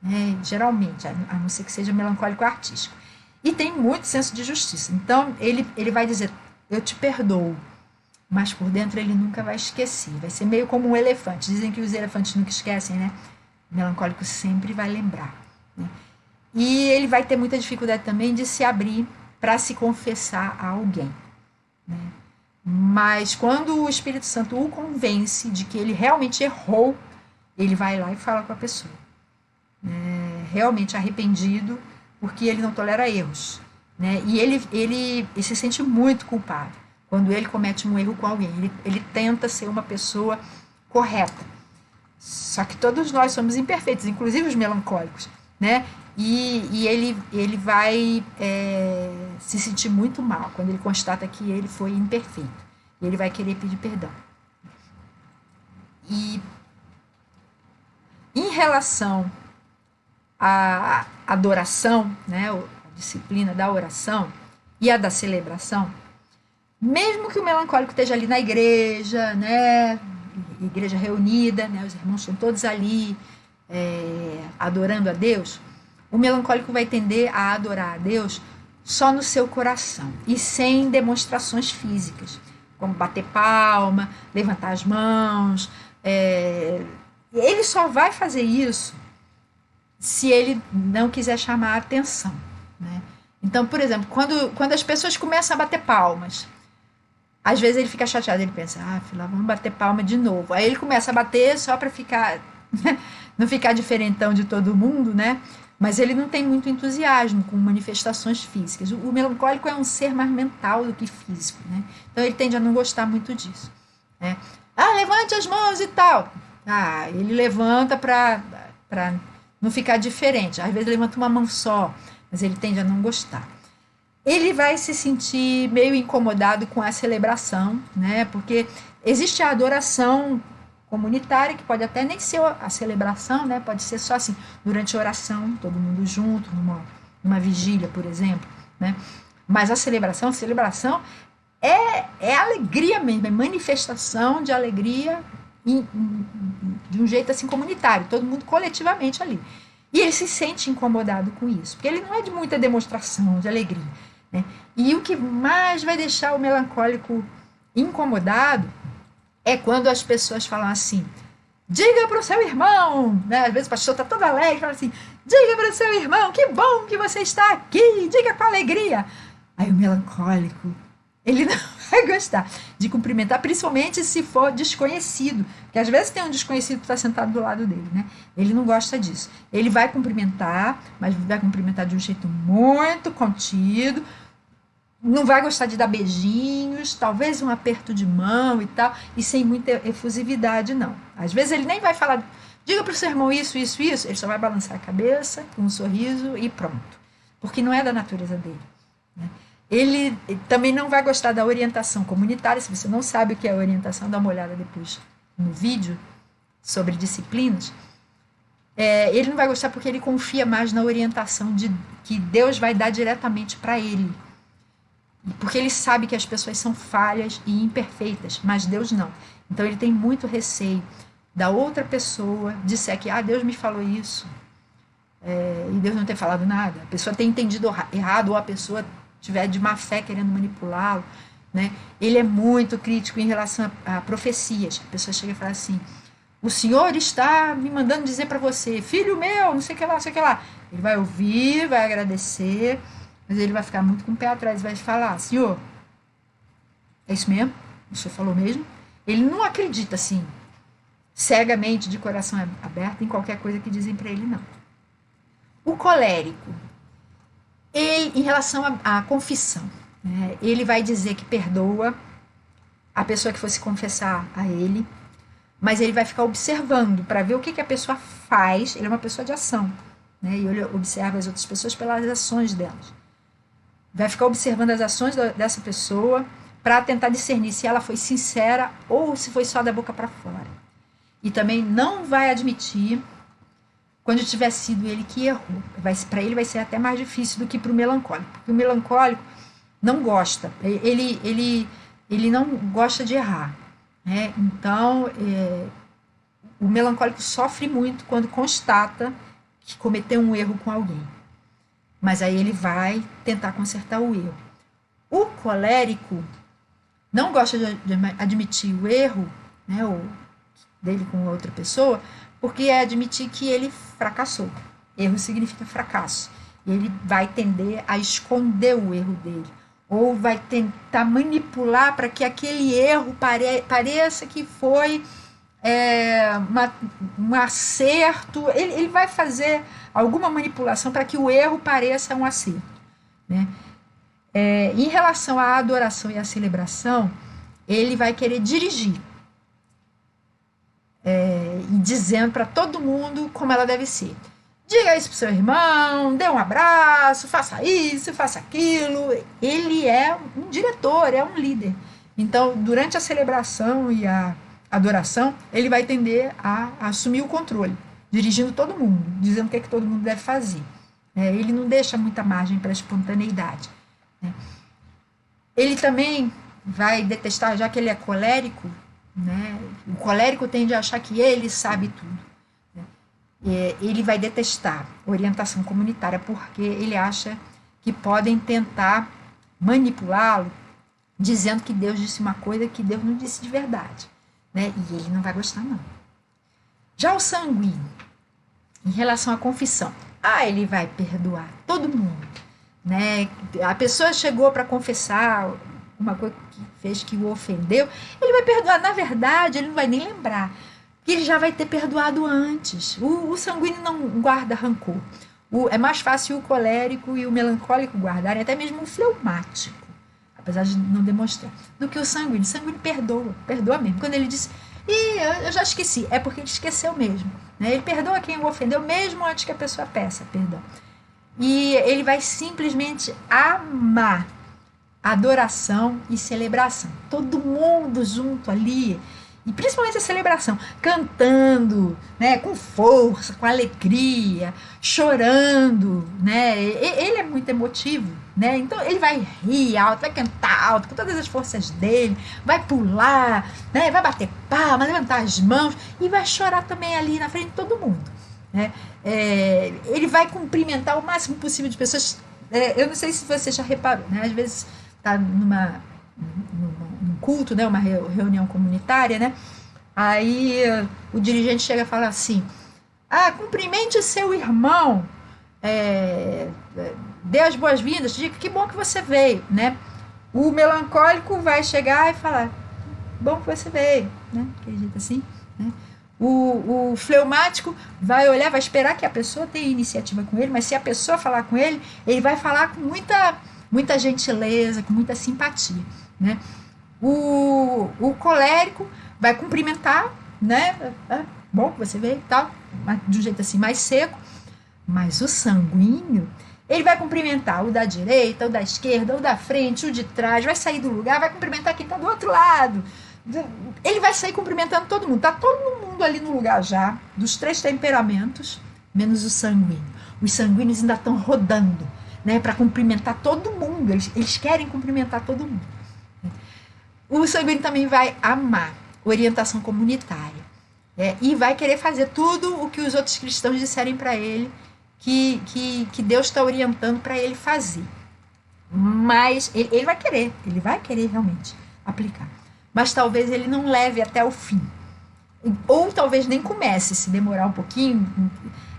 né? Geralmente, a não ser que seja melancólico artístico. E tem muito senso de justiça. Então, ele vai dizer, eu te perdoo, mas por dentro ele nunca vai esquecer. Vai ser meio como um elefante. Dizem que os elefantes nunca esquecem, né? O melancólico sempre vai lembrar. Né? E ele vai ter muita dificuldade também de se abrir para se confessar a alguém, né? Mas quando o Espírito Santo o convence de que ele realmente errou, ele vai lá e fala com a pessoa, realmente arrependido, porque ele não tolera erros, né? E ele se sente muito culpado quando ele comete um erro com alguém. Ele tenta ser uma pessoa correta. Só que todos nós somos imperfeitos, inclusive os melancólicos, né? E ele vai se sentir muito mal quando ele constata que ele foi imperfeito. E ele vai querer pedir perdão. E em relação à adoração, né, a disciplina da oração e a da celebração, mesmo que o melancólico esteja ali na igreja, né, igreja reunida, né, os irmãos estão todos ali adorando a Deus, o melancólico vai tender a adorar a Deus só no seu coração e sem demonstrações físicas, como bater palma, levantar as mãos. Ele só vai fazer isso se ele não quiser chamar a atenção, né? Então, por exemplo, quando as pessoas começam a bater palmas, às vezes ele fica chateado, ele pensa, filha, vamos bater palma de novo. Aí ele começa a bater só para ficar, não ficar diferentão de todo mundo, né? Mas ele não tem muito entusiasmo com manifestações físicas. O melancólico é um ser mais mental do que físico, né? Então ele tende a não gostar muito disso, né? Levante as mãos e tal. Ele levanta para não ficar diferente. Às vezes levanta uma mão só, mas ele tende a não gostar. Ele vai se sentir meio incomodado com a celebração, né? Porque existe a adoração comunitária, que pode até nem ser a celebração, né? Pode ser só assim, durante a oração, todo mundo junto, numa vigília, por exemplo, né? Mas a celebração é alegria mesmo, é manifestação de alegria de um jeito assim comunitário, todo mundo coletivamente ali. E ele se sente incomodado com isso, porque ele não é de muita demonstração de alegria, né? E o que mais vai deixar o melancólico incomodado é quando as pessoas falam assim, diga para o seu irmão, né? Às vezes o pastor está todo alegre, fala assim, diga para o seu irmão, que bom que você está aqui, diga com alegria. Aí o melancólico, ele não vai gostar de cumprimentar, principalmente se for desconhecido, porque às vezes tem um desconhecido que está sentado do lado dele, né? Ele não gosta disso. Ele vai cumprimentar, mas vai cumprimentar de um jeito muito contido, não vai gostar de dar beijinhos, talvez um aperto de mão e tal, e sem muita efusividade, não. Às vezes ele nem vai falar, diga para o seu irmão isso, ele só vai balançar a cabeça com um sorriso e pronto, porque não é da natureza dele, né? Ele também não vai gostar da orientação comunitária. Se você não sabe o que é orientação, dá uma olhada depois no vídeo sobre disciplinas. Ele não vai gostar porque ele confia mais na orientação que Deus vai dar diretamente para ele. Porque ele sabe que as pessoas são falhas e imperfeitas, mas Deus não. Então ele tem muito receio da outra pessoa disser que Deus me falou isso, e Deus não ter falado nada. A pessoa tem entendido errado, ou a pessoa tiver de má fé querendo manipulá-lo, né? Ele é muito crítico em relação a profecias. A pessoa chega e fala assim, o Senhor está me mandando dizer para você, filho meu, não sei o que lá, não sei o que lá. Ele vai ouvir, vai agradecer, mas ele vai ficar muito com o pé atrás, vai falar, Senhor, é isso mesmo? O Senhor falou mesmo? Ele não acredita assim, cegamente, de coração aberto, em qualquer coisa que dizem para ele, não. O colérico, ele, em relação à confissão, né, ele vai dizer que perdoa a pessoa que fosse confessar a ele, mas ele vai ficar observando para ver o que a pessoa faz. Ele é uma pessoa de ação, né, e ele observa as outras pessoas pelas ações delas. Vai ficar observando as ações dessa pessoa para tentar discernir se ela foi sincera ou se foi só da boca para fora. E também não vai admitir quando tiver sido ele que errou. Para ele vai ser até mais difícil do que para o melancólico, porque o melancólico não gosta, ele não gosta de errar, né? Então, o melancólico sofre muito quando constata que cometeu um erro com alguém, mas aí ele vai tentar consertar o erro. O colérico não gosta de admitir o erro, né, dele com outra pessoa, porque é admitir que ele fracassou. Erro significa fracasso. ele vai tender a esconder o erro dele, ou vai tentar manipular para que aquele erro pareça que foi um acerto. Ele vai fazer alguma manipulação para que o erro pareça um acerto, né? Em relação à adoração e à celebração, ele vai querer dirigir, e dizendo para todo mundo como ela deve ser. Diga isso para o seu irmão, dê um abraço, faça isso, faça aquilo. Ele é um diretor, é um líder. Então, durante a celebração e a adoração, ele vai tender a assumir o controle, dirigindo todo mundo, dizendo o que todo mundo deve fazer. Ele não deixa muita margem para a espontaneidade. Ele também vai detestar, já que ele é colérico, né? O colérico tende a achar que ele sabe tudo. Ele vai detestar orientação comunitária, porque ele acha que podem tentar manipulá-lo, dizendo que Deus disse uma coisa que Deus não disse de verdade, né? E ele não vai gostar, não. Já o sanguíneo, em relação à confissão, ele vai perdoar todo mundo, né? A pessoa chegou para confessar uma coisa que fez que o ofendeu, ele vai perdoar. Na verdade, ele não vai nem lembrar, que ele já vai ter perdoado antes. O sanguíneo não guarda rancor. É mais fácil o colérico e o melancólico guardarem, até mesmo o fleumático, apesar de não demonstrar, do que o sanguíneo. O sanguíneo perdoa mesmo. Quando ele diz, eu já esqueci, é porque ele esqueceu mesmo, né? Ele perdoa quem o ofendeu, mesmo antes que a pessoa peça perdão. E ele vai simplesmente amar adoração e celebração. Todo mundo junto ali, e principalmente a celebração, cantando, né, com força, com alegria, chorando, né? Ele é muito emotivo, né? Então ele vai rir alto, vai cantar alto, com todas as forças dele, vai pular, né? Vai bater palma, levantar as mãos e vai chorar também ali na frente de todo mundo, né? Ele vai cumprimentar o máximo possível de pessoas. Eu não sei se você já reparou, né? Às vezes está num culto, né, uma reunião comunitária, né? Aí o dirigente chega e fala assim: cumprimente seu irmão, dê as boas-vindas, diga que bom que você veio, né? O melancólico vai chegar e falar: bom que você veio, né? Aquele jeito assim, né? O fleumático vai olhar, vai esperar que a pessoa tenha iniciativa com ele, mas se a pessoa falar com ele, ele vai falar com muita gentileza, com muita simpatia, né? O colérico vai cumprimentar, né? Bom que você veio e tal, de um jeito assim mais seco. Mas o sanguíneo, ele vai cumprimentar o da direita, o da esquerda, o da frente, o de trás, vai sair do lugar, vai cumprimentar quem está do outro lado. Ele vai sair cumprimentando todo mundo. Está todo mundo ali no lugar já, dos 3 temperamentos, menos o sanguíneo. Os sanguíneos ainda estão rodando, né, para cumprimentar todo mundo. Eles querem cumprimentar todo mundo. O sanguíneo também vai amar orientação comunitária, e vai querer fazer tudo o que os outros cristãos disserem para ele que Deus está orientando para ele fazer. Mas ele vai querer realmente aplicar. Mas talvez ele não leve até o fim. Ou talvez nem comece, se demorar um pouquinho,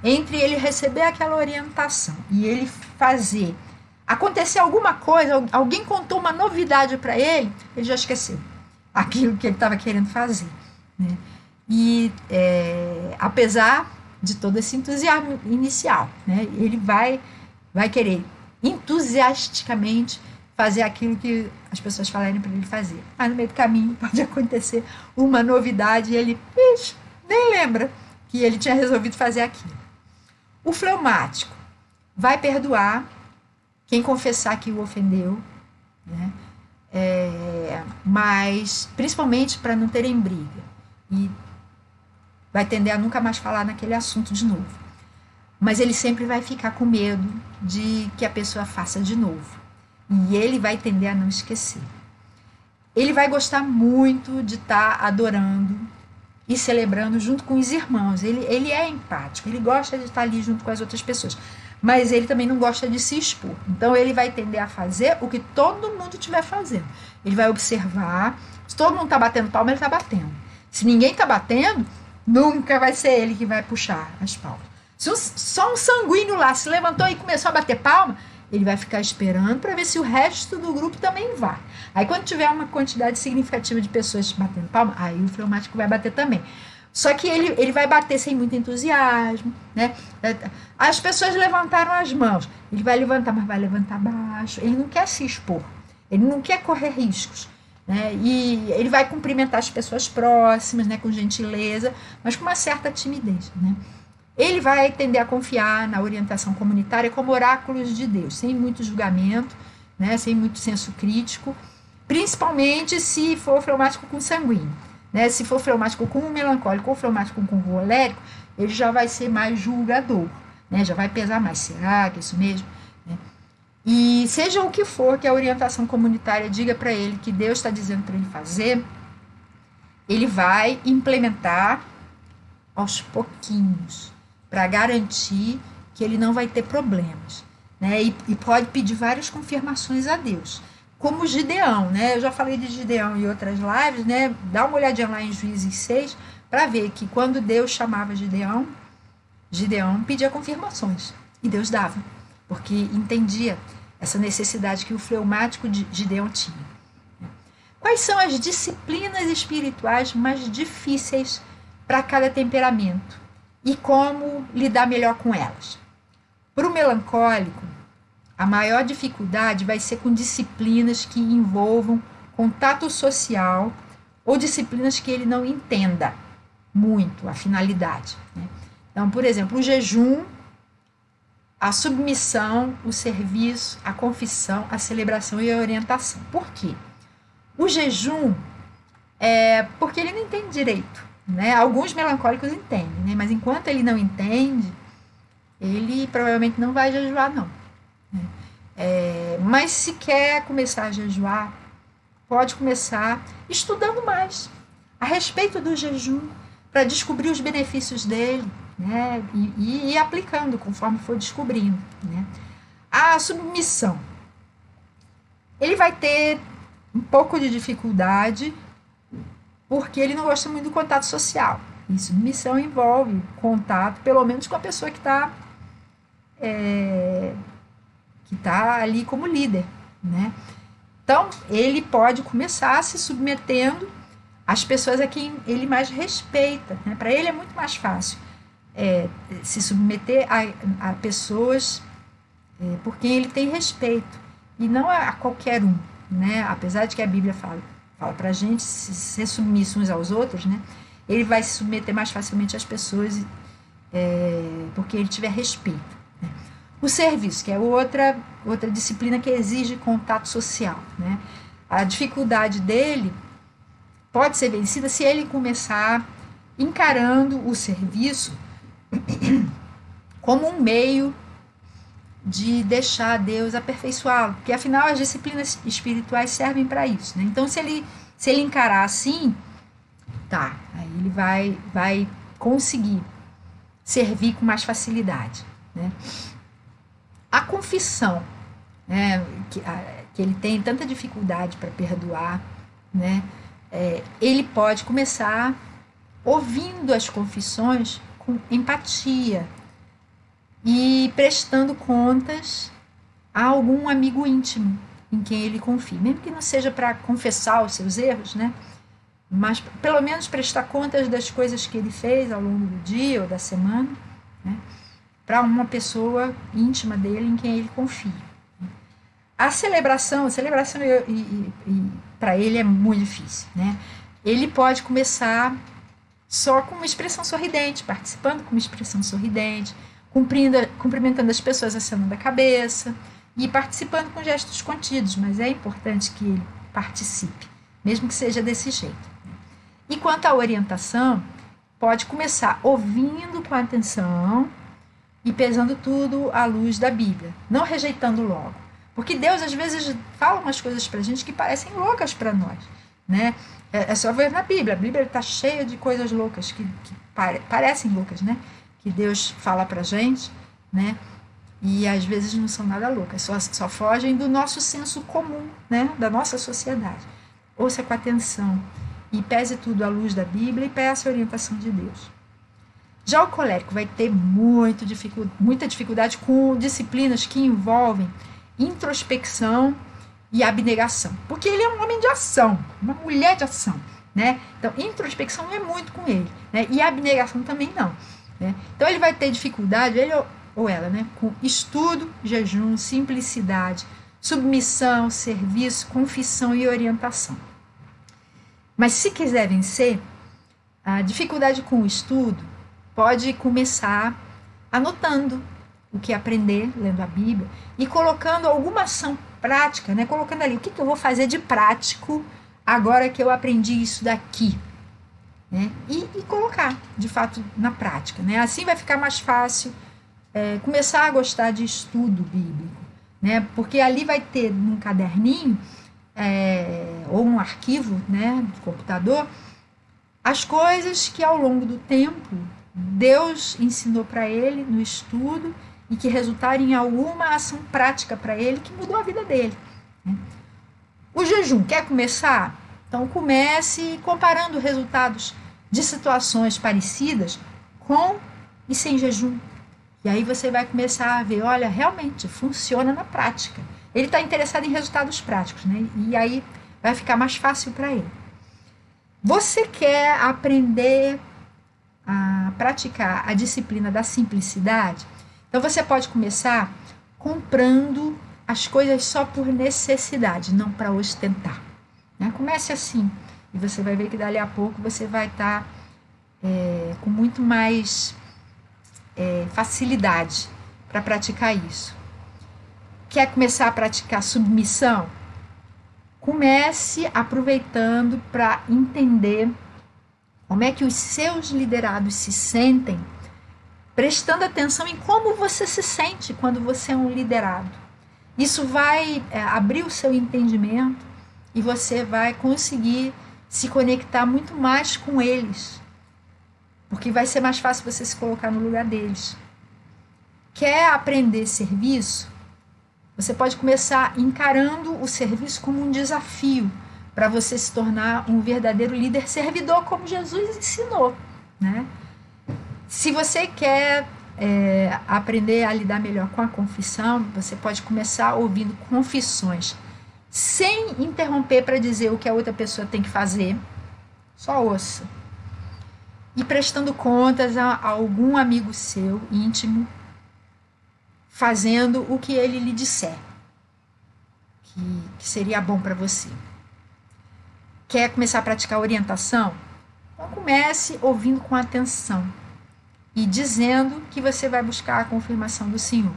entre ele receber aquela orientação e ele fazer acontecer alguma coisa, alguém contou uma novidade para ele, ele já esqueceu aquilo que ele estava querendo fazer, né? E apesar de todo esse entusiasmo inicial, né, ele vai querer entusiasticamente fazer aquilo que as pessoas falarem para ele fazer. Mas no meio do caminho pode acontecer uma novidade e ele nem lembra que ele tinha resolvido fazer aquilo. O fleumático vai perdoar quem confessar que o ofendeu, né? Mas principalmente para não terem briga, e vai tender a nunca mais falar naquele assunto de novo. Mas ele sempre vai ficar com medo de que a pessoa faça de novo, e ele vai tender a não esquecer. Ele vai gostar muito de estar adorando e celebrando junto com os irmãos. Ele é empático, ele gosta de estar ali junto com as outras pessoas, mas ele também não gosta de se expor. Então ele vai tender a fazer o que todo mundo estiver fazendo. Ele vai observar, se todo mundo está batendo palma, ele está batendo. Se ninguém está batendo, nunca vai ser ele que vai puxar as palmas. Se só um sanguíneo lá se levantou e começou a bater palma, ele vai ficar esperando para ver se o resto do grupo também vai. Aí quando tiver uma quantidade significativa de pessoas batendo palma, aí o fleumático vai bater também. Só que ele vai bater sem muito entusiasmo, né? As pessoas levantaram as mãos. Ele vai levantar, mas vai levantar baixo. Ele não quer se expor. Ele não quer correr riscos, né? E ele vai cumprimentar as pessoas próximas, né? Com gentileza, mas com uma certa timidez, né? Ele vai tender a confiar na orientação comunitária como oráculos de Deus, sem muito julgamento, né? Sem muito senso crítico, principalmente se for fleumático com sanguíneo. Né? Se for fleumático com melancólico ou fleumático com colérico, ele já vai ser mais julgador, né? Já vai pesar mais. Será que é isso mesmo? Né? E seja o que for que a orientação comunitária diga para ele que Deus está dizendo para ele fazer, ele vai implementar aos pouquinhos, para garantir que ele não vai ter problemas. Né? E pode pedir várias confirmações a Deus. Como Gideão, né? Eu já falei de Gideão em outras lives, né? Dá uma olhadinha lá em Juízes 6 para ver que quando Deus chamava Gideão, Gideão pedia confirmações e Deus dava, porque entendia essa necessidade que o fleumático de Gideão tinha. Quais são as disciplinas espirituais mais difíceis para cada temperamento e como lidar melhor com elas? Para o melancólico, a maior dificuldade vai ser com disciplinas que envolvam contato social ou disciplinas que ele não entenda muito a finalidade. Né? Então, por exemplo, o jejum, a submissão, o serviço, a confissão, a celebração e a orientação. Por quê? O jejum é porque ele não entende direito. Né? Alguns melancólicos entendem, né? Mas enquanto ele não entende, ele provavelmente não vai jejuar, não. Mas se quer começar a jejuar, pode começar estudando mais a respeito do jejum, para descobrir os benefícios dele, né? E ir aplicando conforme for descobrindo. Né? A submissão. Ele vai ter um pouco de dificuldade, porque ele não gosta muito do contato social. E submissão envolve contato, pelo menos com a pessoa que está ali como líder, né? Então, ele pode começar se submetendo às pessoas a quem ele mais respeita. Né? Para ele é muito mais fácil se submeter a pessoas por quem ele tem respeito, e não a qualquer um. Né? Apesar de que a Bíblia fala para a gente ser submisso uns aos outros, né? Ele vai se submeter mais facilmente às pessoas porque ele tiver respeito. Né? O serviço, que é outra disciplina que exige contato social. Né? A dificuldade dele pode ser vencida se ele começar encarando o serviço como um meio de deixar Deus aperfeiçoá-lo, porque afinal as disciplinas espirituais servem para isso. Né? Então, se ele encarar assim, tá, aí ele vai conseguir servir com mais facilidade. Né? A confissão, né, que ele tem tanta dificuldade para perdoar, né, ele pode começar ouvindo as confissões com empatia e prestando contas a algum amigo íntimo em quem ele confia, mesmo que não seja para confessar os seus erros, né, mas pelo menos prestar contas das coisas que ele fez ao longo do dia ou da semana, né, para uma pessoa íntima dele em quem ele confia. A celebração para ele é muito difícil. Né? Ele pode começar só com uma expressão sorridente, participando com uma expressão sorridente, cumprimentando as pessoas, acenando a cabeça e participando com gestos contidos, mas é importante que ele participe, mesmo que seja desse jeito. E quanto à orientação, pode começar ouvindo com atenção e pesando tudo à luz da Bíblia, não rejeitando logo. Porque Deus, às vezes, fala umas coisas para a gente que parecem loucas para nós. Né? É só ver na Bíblia. A Bíblia está cheia de coisas loucas, que parecem loucas, né? Que Deus fala para a gente, né? E às vezes não são nada loucas, só fogem do nosso senso comum, né? Da nossa sociedade. Ouça com atenção e pese tudo à luz da Bíblia e peça a orientação de Deus. Já o colérico vai ter muita dificuldade com disciplinas que envolvem introspecção e abnegação, porque ele é um homem de ação, uma mulher de ação, né? Então, introspecção não é muito com ele, né? E abnegação também não, né? Então, ele vai ter dificuldade, ele ou ela, né? Com estudo, jejum, simplicidade, submissão, serviço, confissão e orientação. Mas se quiser vencer, a dificuldade com o estudo pode começar anotando o que aprender, lendo a Bíblia, e colocando alguma ação prática, né? Colocando ali, o que eu vou fazer de prático agora que eu aprendi isso daqui, né? E colocar, de fato, na prática, né? Assim vai ficar mais fácil começar a gostar de estudo bíblico, né? Porque ali vai ter num caderninho ou um arquivo, né, do computador, as coisas que ao longo do tempo Deus ensinou para ele no estudo e que resultaram em alguma ação prática para ele que mudou a vida dele, né? O jejum, quer começar? Então comece comparando resultados de situações parecidas com e sem jejum. E aí você vai começar a ver, olha, realmente funciona na prática. Ele está interessado em resultados práticos, né? E aí vai ficar mais fácil para ele. Você quer aprender a praticar a disciplina da simplicidade? Então você pode começar comprando as coisas só por necessidade, não para ostentar, né? Comece assim e você vai ver que dali a pouco você vai estar com muito mais facilidade para praticar isso. Quer começar a praticar submissão? Comece aproveitando para entender como é que os seus liderados se sentem, prestando atenção em como você se sente quando você é um liderado. Isso vai abrir o seu entendimento e você vai conseguir se conectar muito mais com eles, porque vai ser mais fácil você se colocar no lugar deles. Quer aprender serviço? Você pode começar encarando o serviço como um desafio para você se tornar um verdadeiro líder servidor, como Jesus ensinou, né? Se você quer aprender a lidar melhor com a confissão, você pode começar ouvindo confissões, sem interromper para dizer o que a outra pessoa tem que fazer, só ouça. E prestando contas a algum amigo seu, íntimo, fazendo o que ele lhe disser, que seria bom para você. Quer começar a praticar orientação? Então comece ouvindo com atenção e dizendo que você vai buscar a confirmação do Senhor.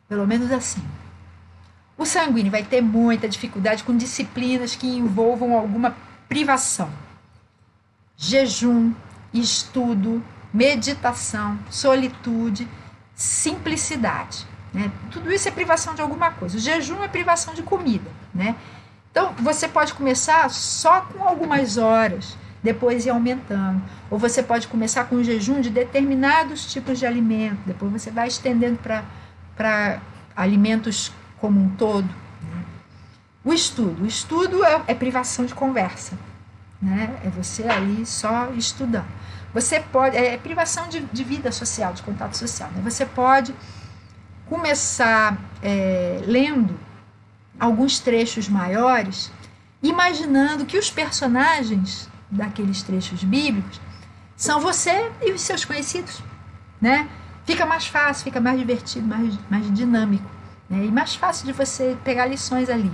Pelo menos assim. O sanguíneo vai ter muita dificuldade com disciplinas que envolvam alguma privação. Jejum, estudo, meditação, solitude, simplicidade, né? Tudo isso é privação de alguma coisa. O jejum é privação de comida, né? Então, você pode começar só com algumas horas, depois ir aumentando. Ou você pode começar com o jejum de determinados tipos de alimento, depois você vai estendendo para alimentos como um todo, né? O estudo é privação de conversa, né? É você ali só estudando. Você pode, privação de vida social, de contato social, né? Você pode começar lendo alguns trechos maiores, imaginando que os personagens daqueles trechos bíblicos são você e os seus conhecidos, né? Fica mais fácil, fica mais divertido, mais dinâmico, né? E mais fácil de você pegar lições ali,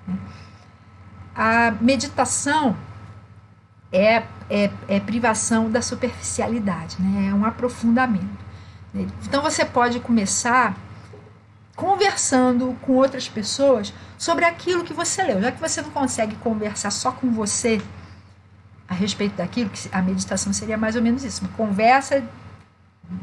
né? A meditação é privação da superficialidade, né? É um aprofundamento. Então você pode começar conversando com outras pessoas sobre aquilo que você leu. Já que você não consegue conversar só com você a respeito daquilo, que a meditação seria mais ou menos isso, uma conversa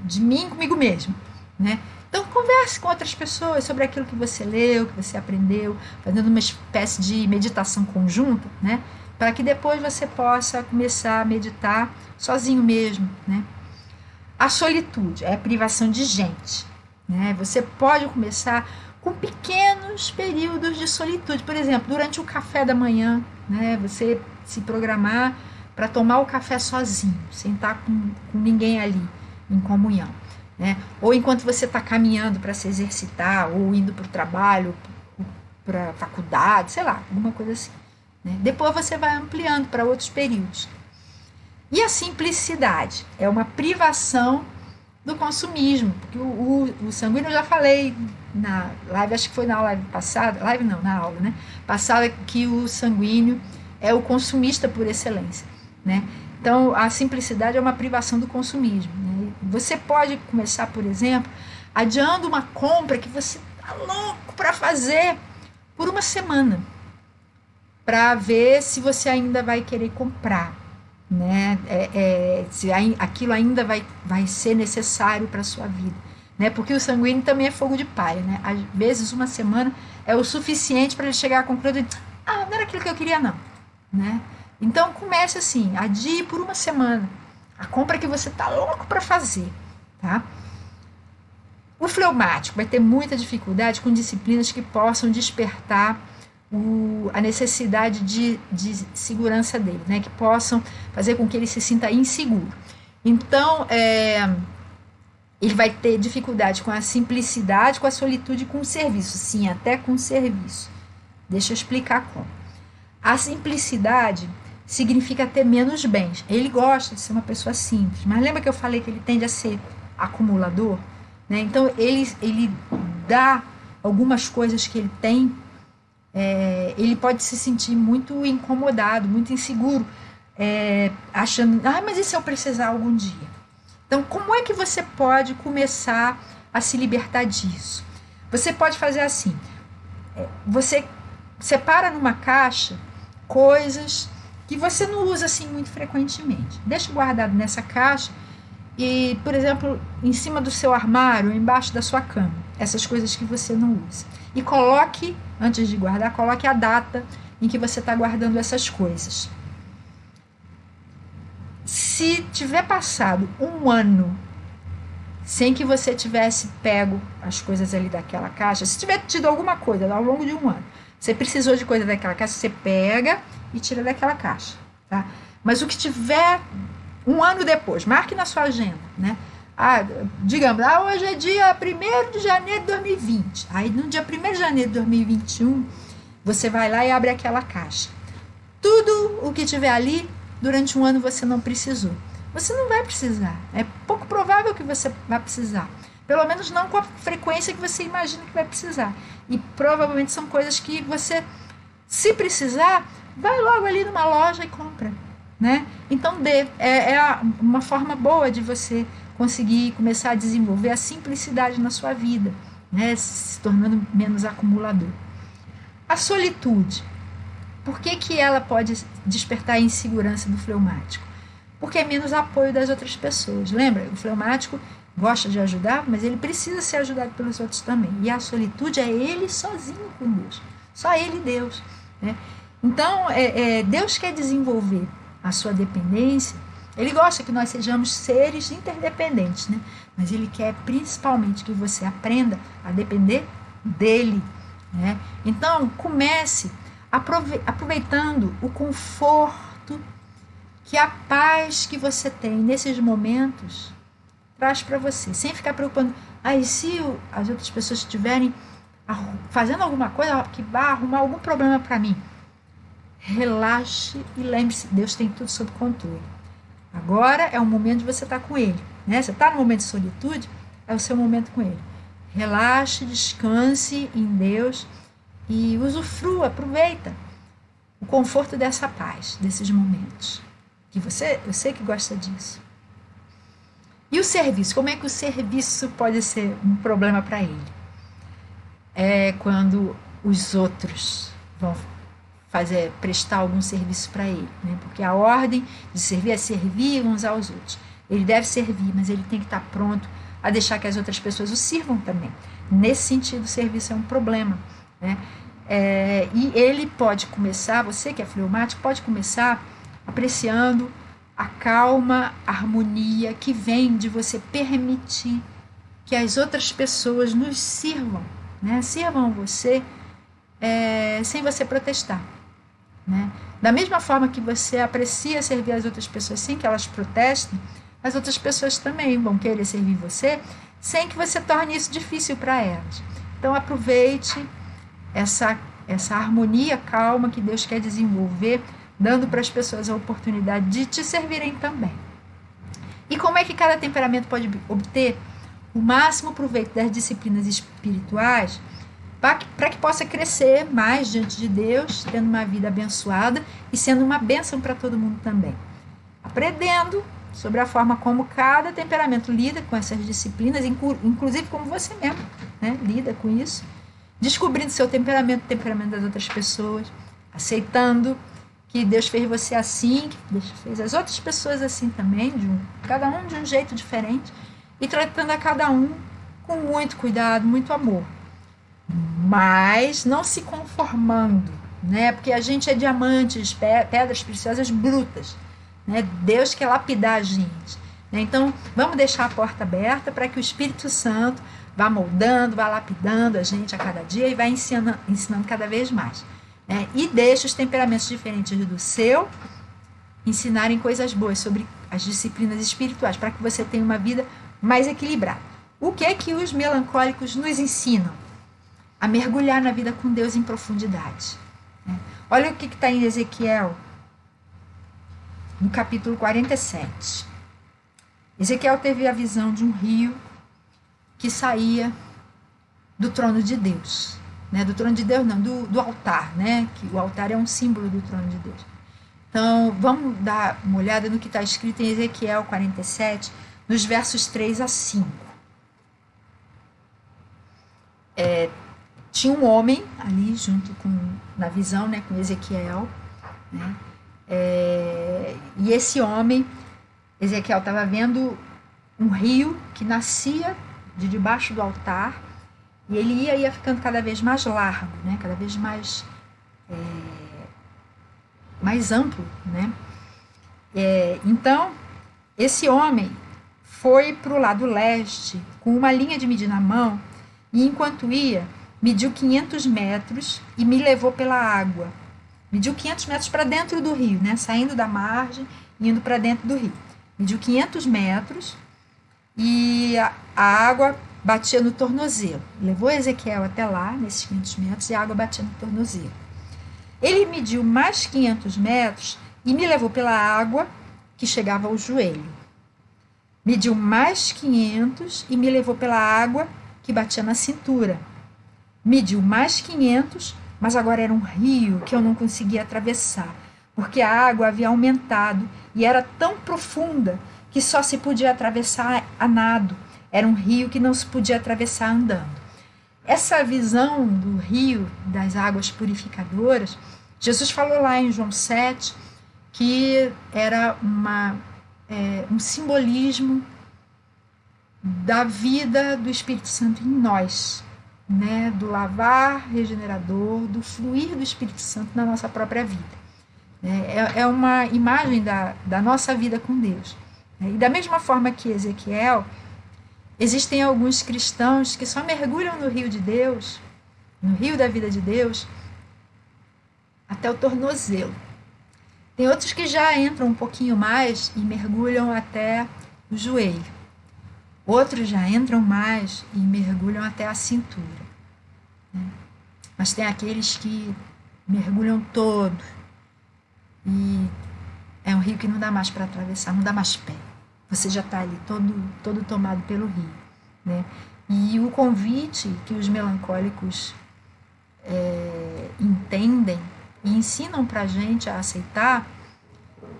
de mim comigo mesmo, né? Então converse com outras pessoas sobre aquilo que você leu, que você aprendeu, fazendo uma espécie de meditação conjunta, né? Para que depois você possa começar a meditar sozinho mesmo, né? A solitude é a privação de gente, né? Você pode começar com pequenos períodos de solitude, por exemplo, durante o café da manhã, né? Você se programar para tomar o café sozinho, sem estar com ninguém ali em comunhão, né? Ou enquanto você está caminhando para se exercitar, ou indo para o trabalho, para a faculdade, sei lá, alguma coisa assim, né? Depois você vai ampliando para outros períodos. E a simplicidade é uma privação do consumismo, porque o sanguíneo eu já falei na live, acho que foi na live passada, live não, na aula, né? Passada, que o sanguíneo é o consumista por excelência, né? Então, a simplicidade é uma privação do consumismo, né? Você pode começar, por exemplo, adiando uma compra que você está louco para fazer por uma semana, para ver se você ainda vai querer comprar, né? Se aquilo ainda vai ser necessário para a sua vida, né? Porque o sanguíneo também é fogo de palha, né? Às vezes uma semana é o suficiente para ele chegar à conclusão de não era aquilo que eu queria não, né? Então comece assim, adie por uma semana a compra que você está louco para fazer, tá? O fleumático vai ter muita dificuldade com disciplinas que possam despertar a necessidade de segurança dele, né? Que possam fazer com que ele se sinta inseguro. Então, ele vai ter dificuldade com a simplicidade, com a solitude, com o serviço. Sim, até com o serviço. Deixa eu explicar como. A simplicidade significa ter menos bens. Ele gosta de ser uma pessoa simples, mas lembra que eu falei que ele tende a ser acumulador? Né? Então, ele dá algumas coisas que ele tem, ele pode se sentir muito incomodado, muito inseguro, achando, mas e se eu precisar algum dia? Então, como é que você pode começar a se libertar disso? Você pode fazer assim, você separa numa caixa coisas que você não usa assim muito frequentemente. Deixa guardado nessa caixa e, por exemplo, em cima do seu armário, embaixo da sua cama, essas coisas que você não usa. E coloque, antes de guardar, coloque a data em que você está guardando essas coisas. Se tiver passado um ano sem que você tivesse pego as coisas ali daquela caixa, se tiver tido alguma coisa ao longo de um ano, você precisou de coisa daquela caixa, você pega e tira daquela caixa, tá? Mas o que tiver um ano depois, marque na sua agenda, né? Digamos, hoje é dia 1º de janeiro de 2020. Aí no dia 1º de janeiro de 2021, você vai lá e abre aquela caixa. Tudo o que tiver ali, durante um ano você não precisou. Você não vai precisar. É pouco provável que você vai precisar. Pelo menos não com a frequência que você imagina que vai precisar. E provavelmente são coisas que você, se precisar, vai logo ali numa loja e compra, né? Então, uma forma boa de você conseguir começar a desenvolver a simplicidade na sua vida, né? Se tornando menos acumulador. A solitude. Por que ela pode despertar a insegurança do fleumático? Porque é menos apoio das outras pessoas. Lembra? O fleumático gosta de ajudar, mas ele precisa ser ajudado pelos outros também. E a solitude é ele sozinho com Deus. Só ele e Deus, né? Então, Deus quer desenvolver a sua dependência. Ele gosta que nós sejamos seres interdependentes, né? Mas ele quer principalmente que você aprenda a depender dele, né? Então, comece aproveitando o conforto que a paz que você tem nesses momentos traz para você, sem ficar preocupando, e se as outras pessoas estiverem fazendo alguma coisa que vai arrumar algum problema para mim? Relaxe e lembre-se, Deus tem tudo sob controle. Agora é o momento de você estar com Ele, né? Você está no momento de solitude, é o seu momento com Ele. Relaxe, descanse em Deus e usufrua, aproveita o conforto dessa paz, desses momentos. Que eu sei que gosta disso. E o serviço? Como é que o serviço pode ser um problema para ele? É quando os outros vão prestar algum serviço para ele, né? Porque a ordem de servir é servir uns aos outros. Ele deve servir, mas ele tem que estar pronto a deixar que as outras pessoas o sirvam também. Nesse sentido, o serviço é um problema, né? E ele pode começar, você que é fleumático, pode começar apreciando a calma, a harmonia que vem de você permitir que as outras pessoas nos sirvam, né? Sirvam você sem você protestar, né? Da mesma forma que você aprecia servir as outras pessoas sem que elas protestem, as outras pessoas também vão querer servir você sem que você torne isso difícil para elas. Então aproveite essa harmonia calma que Deus quer desenvolver, dando para as pessoas a oportunidade de te servirem também. E como é que cada temperamento pode obter o máximo proveito das disciplinas espirituais para que possa crescer mais diante de Deus, tendo uma vida abençoada e sendo uma bênção para todo mundo também? Aprendendo sobre a forma como cada temperamento lida com essas disciplinas, inclusive como você mesmo, né, lida com isso, descobrindo seu temperamento, o temperamento das outras pessoas, aceitando que Deus fez você assim, que Deus fez as outras pessoas assim também, cada um de um jeito diferente, e tratando a cada um com muito cuidado, muito amor. Mas não se conformando, né? Porque a gente é diamantes, pedras preciosas brutas, né? Deus quer lapidar a gente, né? Então vamos deixar a porta aberta para que o Espírito Santo vá moldando, vá lapidando a gente a cada dia e vai ensinando cada vez mais, né? E deixe os temperamentos diferentes do seu ensinarem coisas boas sobre as disciplinas espirituais, para que você tenha uma vida mais equilibrada. O que é que os melancólicos nos ensinam? A mergulhar na vida com Deus em profundidade, né? Olha o que está em Ezequiel, no capítulo 47. Ezequiel teve a visão de um rio que saía do trono de Deus, né? Do trono de Deus não, do altar, né? Que o altar é um símbolo do trono de Deus. Então, vamos dar uma olhada no que está escrito em Ezequiel 47, nos versos 3 a 5. Tinha um homem ali junto na visão, né, com Ezequiel, né? E esse homem, Ezequiel estava vendo um rio que nascia de debaixo do altar, e ele ia ficando cada vez mais largo, né, cada vez mais amplo, né? Então, esse homem foi para o lado leste com uma linha de medir na mão, e enquanto ia, mediu 500 metros e me levou pela água. Mediu 500 metros para dentro do rio, né? Saindo da margem e indo para dentro do rio. Mediu 500 metros e a água batia no tornozelo. Levou Ezequiel até lá, nesses 500 metros, e a água batia no tornozelo. Ele mediu mais 500 metros e me levou pela água que chegava ao joelho. Mediu mais 500 e me levou pela água que batia na cintura. Mediu mais 500, mas agora era um rio que eu não conseguia atravessar, porque a água havia aumentado e era tão profunda que só se podia atravessar a nado. Era um rio que não se podia atravessar andando. Essa visão do rio, das águas purificadoras, Jesus falou lá em João 7, que era um simbolismo da vida do Espírito Santo em nós, né? Do lavar regenerador, do fluir do Espírito Santo na nossa própria vida. É uma imagem da nossa vida com Deus. E da mesma forma que Ezequiel, existem alguns cristãos que só mergulham no rio de Deus, no rio da vida de Deus, até o tornozelo. Tem outros que já entram um pouquinho mais e mergulham até o joelho. Outros já entram mais e mergulham até a cintura, né? Mas tem aqueles que mergulham todo. E é um rio que não dá mais para atravessar, não dá mais pé. Você já está ali todo tomado pelo rio, né? E o convite que os melancólicos entendem e ensinam para a gente a aceitar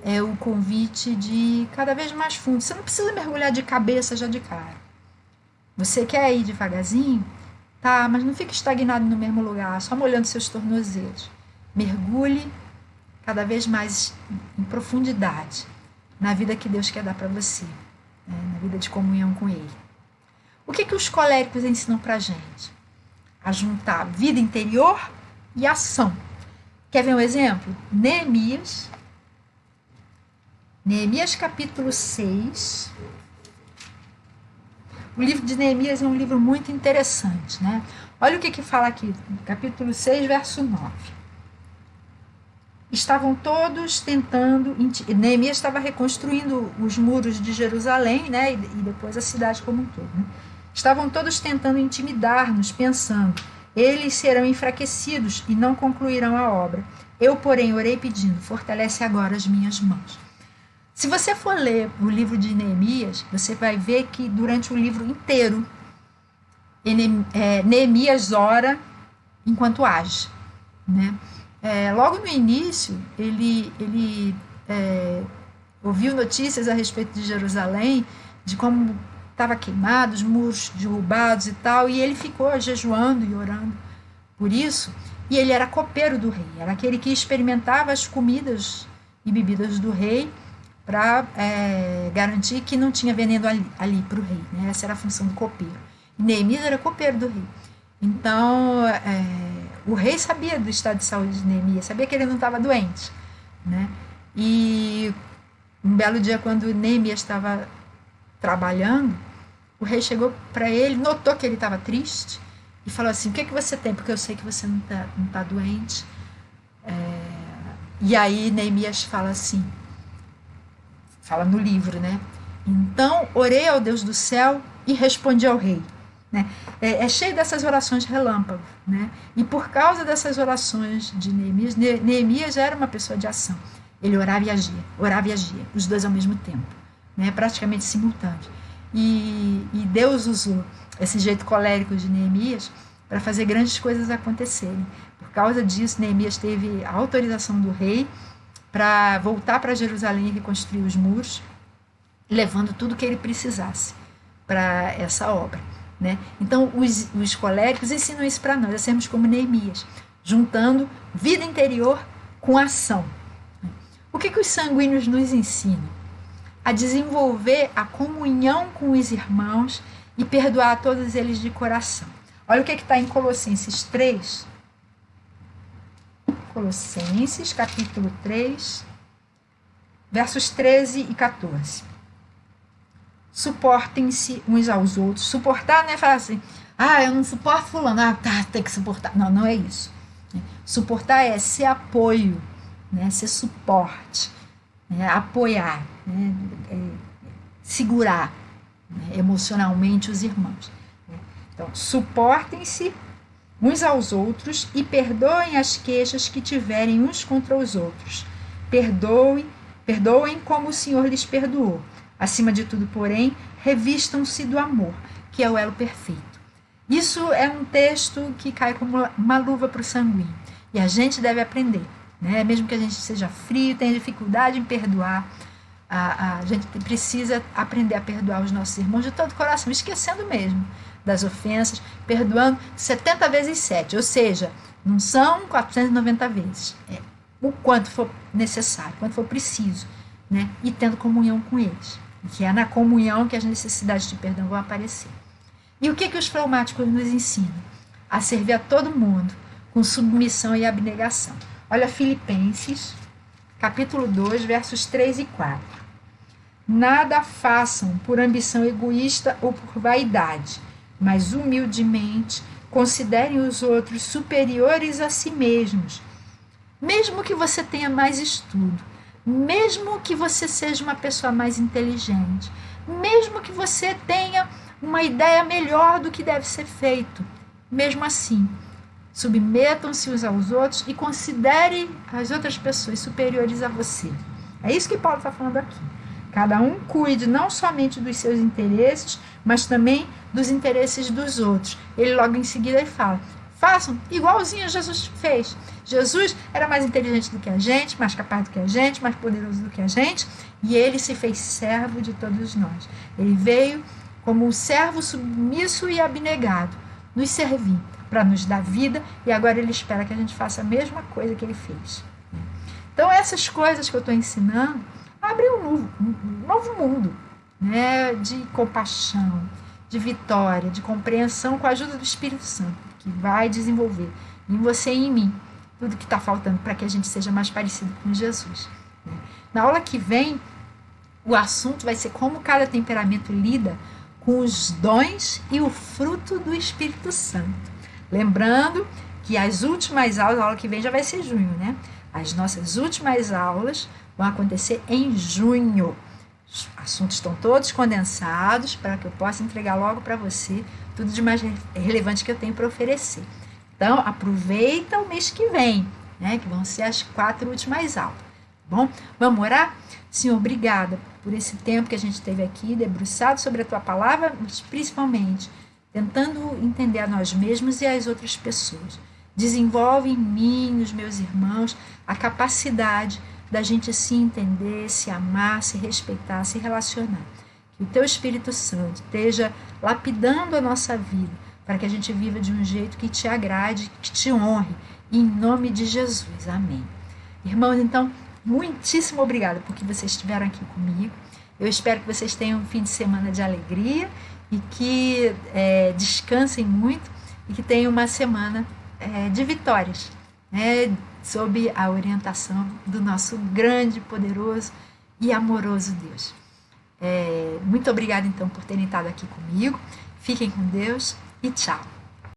é o convite de cada vez mais fundo. Você não precisa mergulhar de cabeça já de cara. Você quer ir devagarzinho? Tá, mas não fique estagnado no mesmo lugar, só molhando seus tornozelos. Mergulhe cada vez mais em profundidade na vida que Deus quer dar para você, né? Na vida de comunhão com Ele. O que os coléricos ensinam para a gente? A juntar vida interior e ação. Quer ver um exemplo? Neemias capítulo 6. O livro de Neemias é um livro muito interessante, né? Olha o que fala aqui, capítulo 6, verso 9. estavam todos tentando, Neemias estava reconstruindo os muros de Jerusalém, né, e depois a cidade como um todo, né? Estavam todos tentando intimidar-nos, pensando, eles serão enfraquecidos e não concluirão a obra. Eu, porém, orei pedindo, fortalece agora as minhas mãos. Se você for ler o livro de Neemias, você vai ver que durante o livro inteiro, Neemias ora enquanto age, né? Logo no início, ele ouviu notícias a respeito de Jerusalém, de como estava queimado, os muros derrubados e tal, e ele ficou jejuando e orando por isso, e ele era copeiro do rei, era aquele que experimentava as comidas e bebidas do rei para garantir que não tinha veneno ali para o rei, né? Essa era a função do copeiro. E Neemias era copeiro do rei. Então, o rei sabia do estado de saúde de Neemias, sabia que ele não estava doente, né? E um belo dia, quando Neemias estava trabalhando, o rei chegou para ele, notou que ele estava triste e falou assim, o que você tem? Porque eu sei que você não tá doente. E aí Neemias fala assim, fala no livro, né? Então, orei ao Deus do céu e respondi ao rei. Né? É cheio dessas orações relâmpago, né? E por causa dessas orações de Neemias, Neemias era uma pessoa de ação. Ele orava e agia, os dois ao mesmo tempo, né? Praticamente simultâneos. E Deus usou esse jeito colérico de Neemias para fazer grandes coisas acontecerem. Por causa disso, Neemias teve a autorização do rei para voltar para Jerusalém e reconstruir os muros, levando tudo que ele precisasse para essa obra. Né? Então, os coléricos ensinam isso para nós, a sermos como Neemias, juntando vida interior com ação. O que os sanguíneos nos ensinam? A desenvolver a comunhão com os irmãos e perdoar a todos eles de coração. Olha o que está em Colossenses 3. Colossenses, capítulo 3, versos 13 e 14. Suportem-se uns aos outros. Suportar não é falar assim, eu não suporto fulano, tem que suportar. Não, não é isso. Suportar é ser apoio, né? Ser suporte, né? Apoiar, né? Segurar, né? Emocionalmente os irmãos. Então, suportem-se uns aos outros e perdoem as queixas que tiverem uns contra os outros. Perdoem como o Senhor lhes perdoou. Acima de tudo, porém, revistam-se do amor, que é o elo perfeito. Isso é um texto que cai como uma luva para o sanguíneo. E a gente deve aprender, né? Mesmo que a gente seja frio, tenha dificuldade em perdoar, a gente precisa aprender a perdoar os nossos irmãos de todo o coração, esquecendo mesmo das ofensas, perdoando 70 vezes 7, ou seja, não são 490 vezes. O quanto for necessário, quanto for preciso, né? E tendo comunhão com eles. Que é na comunhão que as necessidades de perdão vão aparecer. E o que os fleumáticos nos ensinam? A servir a todo mundo com submissão e abnegação. Olha Filipenses, capítulo 2, versos 3 e 4. Nada façam por ambição egoísta ou por vaidade, mas humildemente considerem os outros superiores a si mesmos. Mesmo que você tenha mais estudo, mesmo que você seja uma pessoa mais inteligente, mesmo que você tenha uma ideia melhor do que deve ser feito, mesmo assim, submetam-se uns aos outros e considere as outras pessoas superiores a você. É isso que Paulo está falando aqui. Cada um cuide não somente dos seus interesses, mas também dos interesses dos outros. Ele logo em seguida ele fala, façam igualzinho Jesus fez. Jesus era mais inteligente do que a gente, mais capaz do que a gente, mais poderoso do que a gente, e ele se fez servo de todos nós. Ele veio como um servo submisso e abnegado, nos servir, para nos dar vida, e agora ele espera que a gente faça a mesma coisa que ele fez. Então, essas coisas que eu estou ensinando abrem um novo mundo, né, de compaixão, de vitória, de compreensão com a ajuda do Espírito Santo, que vai desenvolver em você e em mim tudo que está faltando para que a gente seja mais parecido com Jesus. Na aula que vem, o assunto vai ser como cada temperamento lida com os dons e o fruto do Espírito Santo. Lembrando que as últimas aulas, a aula que vem já vai ser junho, né? As nossas últimas aulas vão acontecer em junho. Os assuntos estão todos condensados para que eu possa entregar logo para você tudo de mais relevante que eu tenho para oferecer. Então, aproveita o mês que vem, né, que vão ser as 4 últimas aulas. Bom, vamos orar? Senhor, obrigada por esse tempo que a gente teve aqui, debruçado sobre a Tua palavra, mas principalmente tentando entender a nós mesmos e as outras pessoas. Desenvolve em mim, nos meus irmãos, a capacidade da gente se entender, se amar, se respeitar, se relacionar. Que o Teu Espírito Santo esteja lapidando a nossa vida, para que a gente viva de um jeito que Te agrade, que Te honre, em nome de Jesus. Amém. Irmãos, então, muitíssimo obrigada por que vocês estiveram aqui comigo. Eu espero que vocês tenham um fim de semana de alegria e que descansem muito e que tenham uma semana de vitórias, né, sob a orientação do nosso grande, poderoso e amoroso Deus. Muito obrigada, então, por terem estado aqui comigo. Fiquem com Deus e tchau.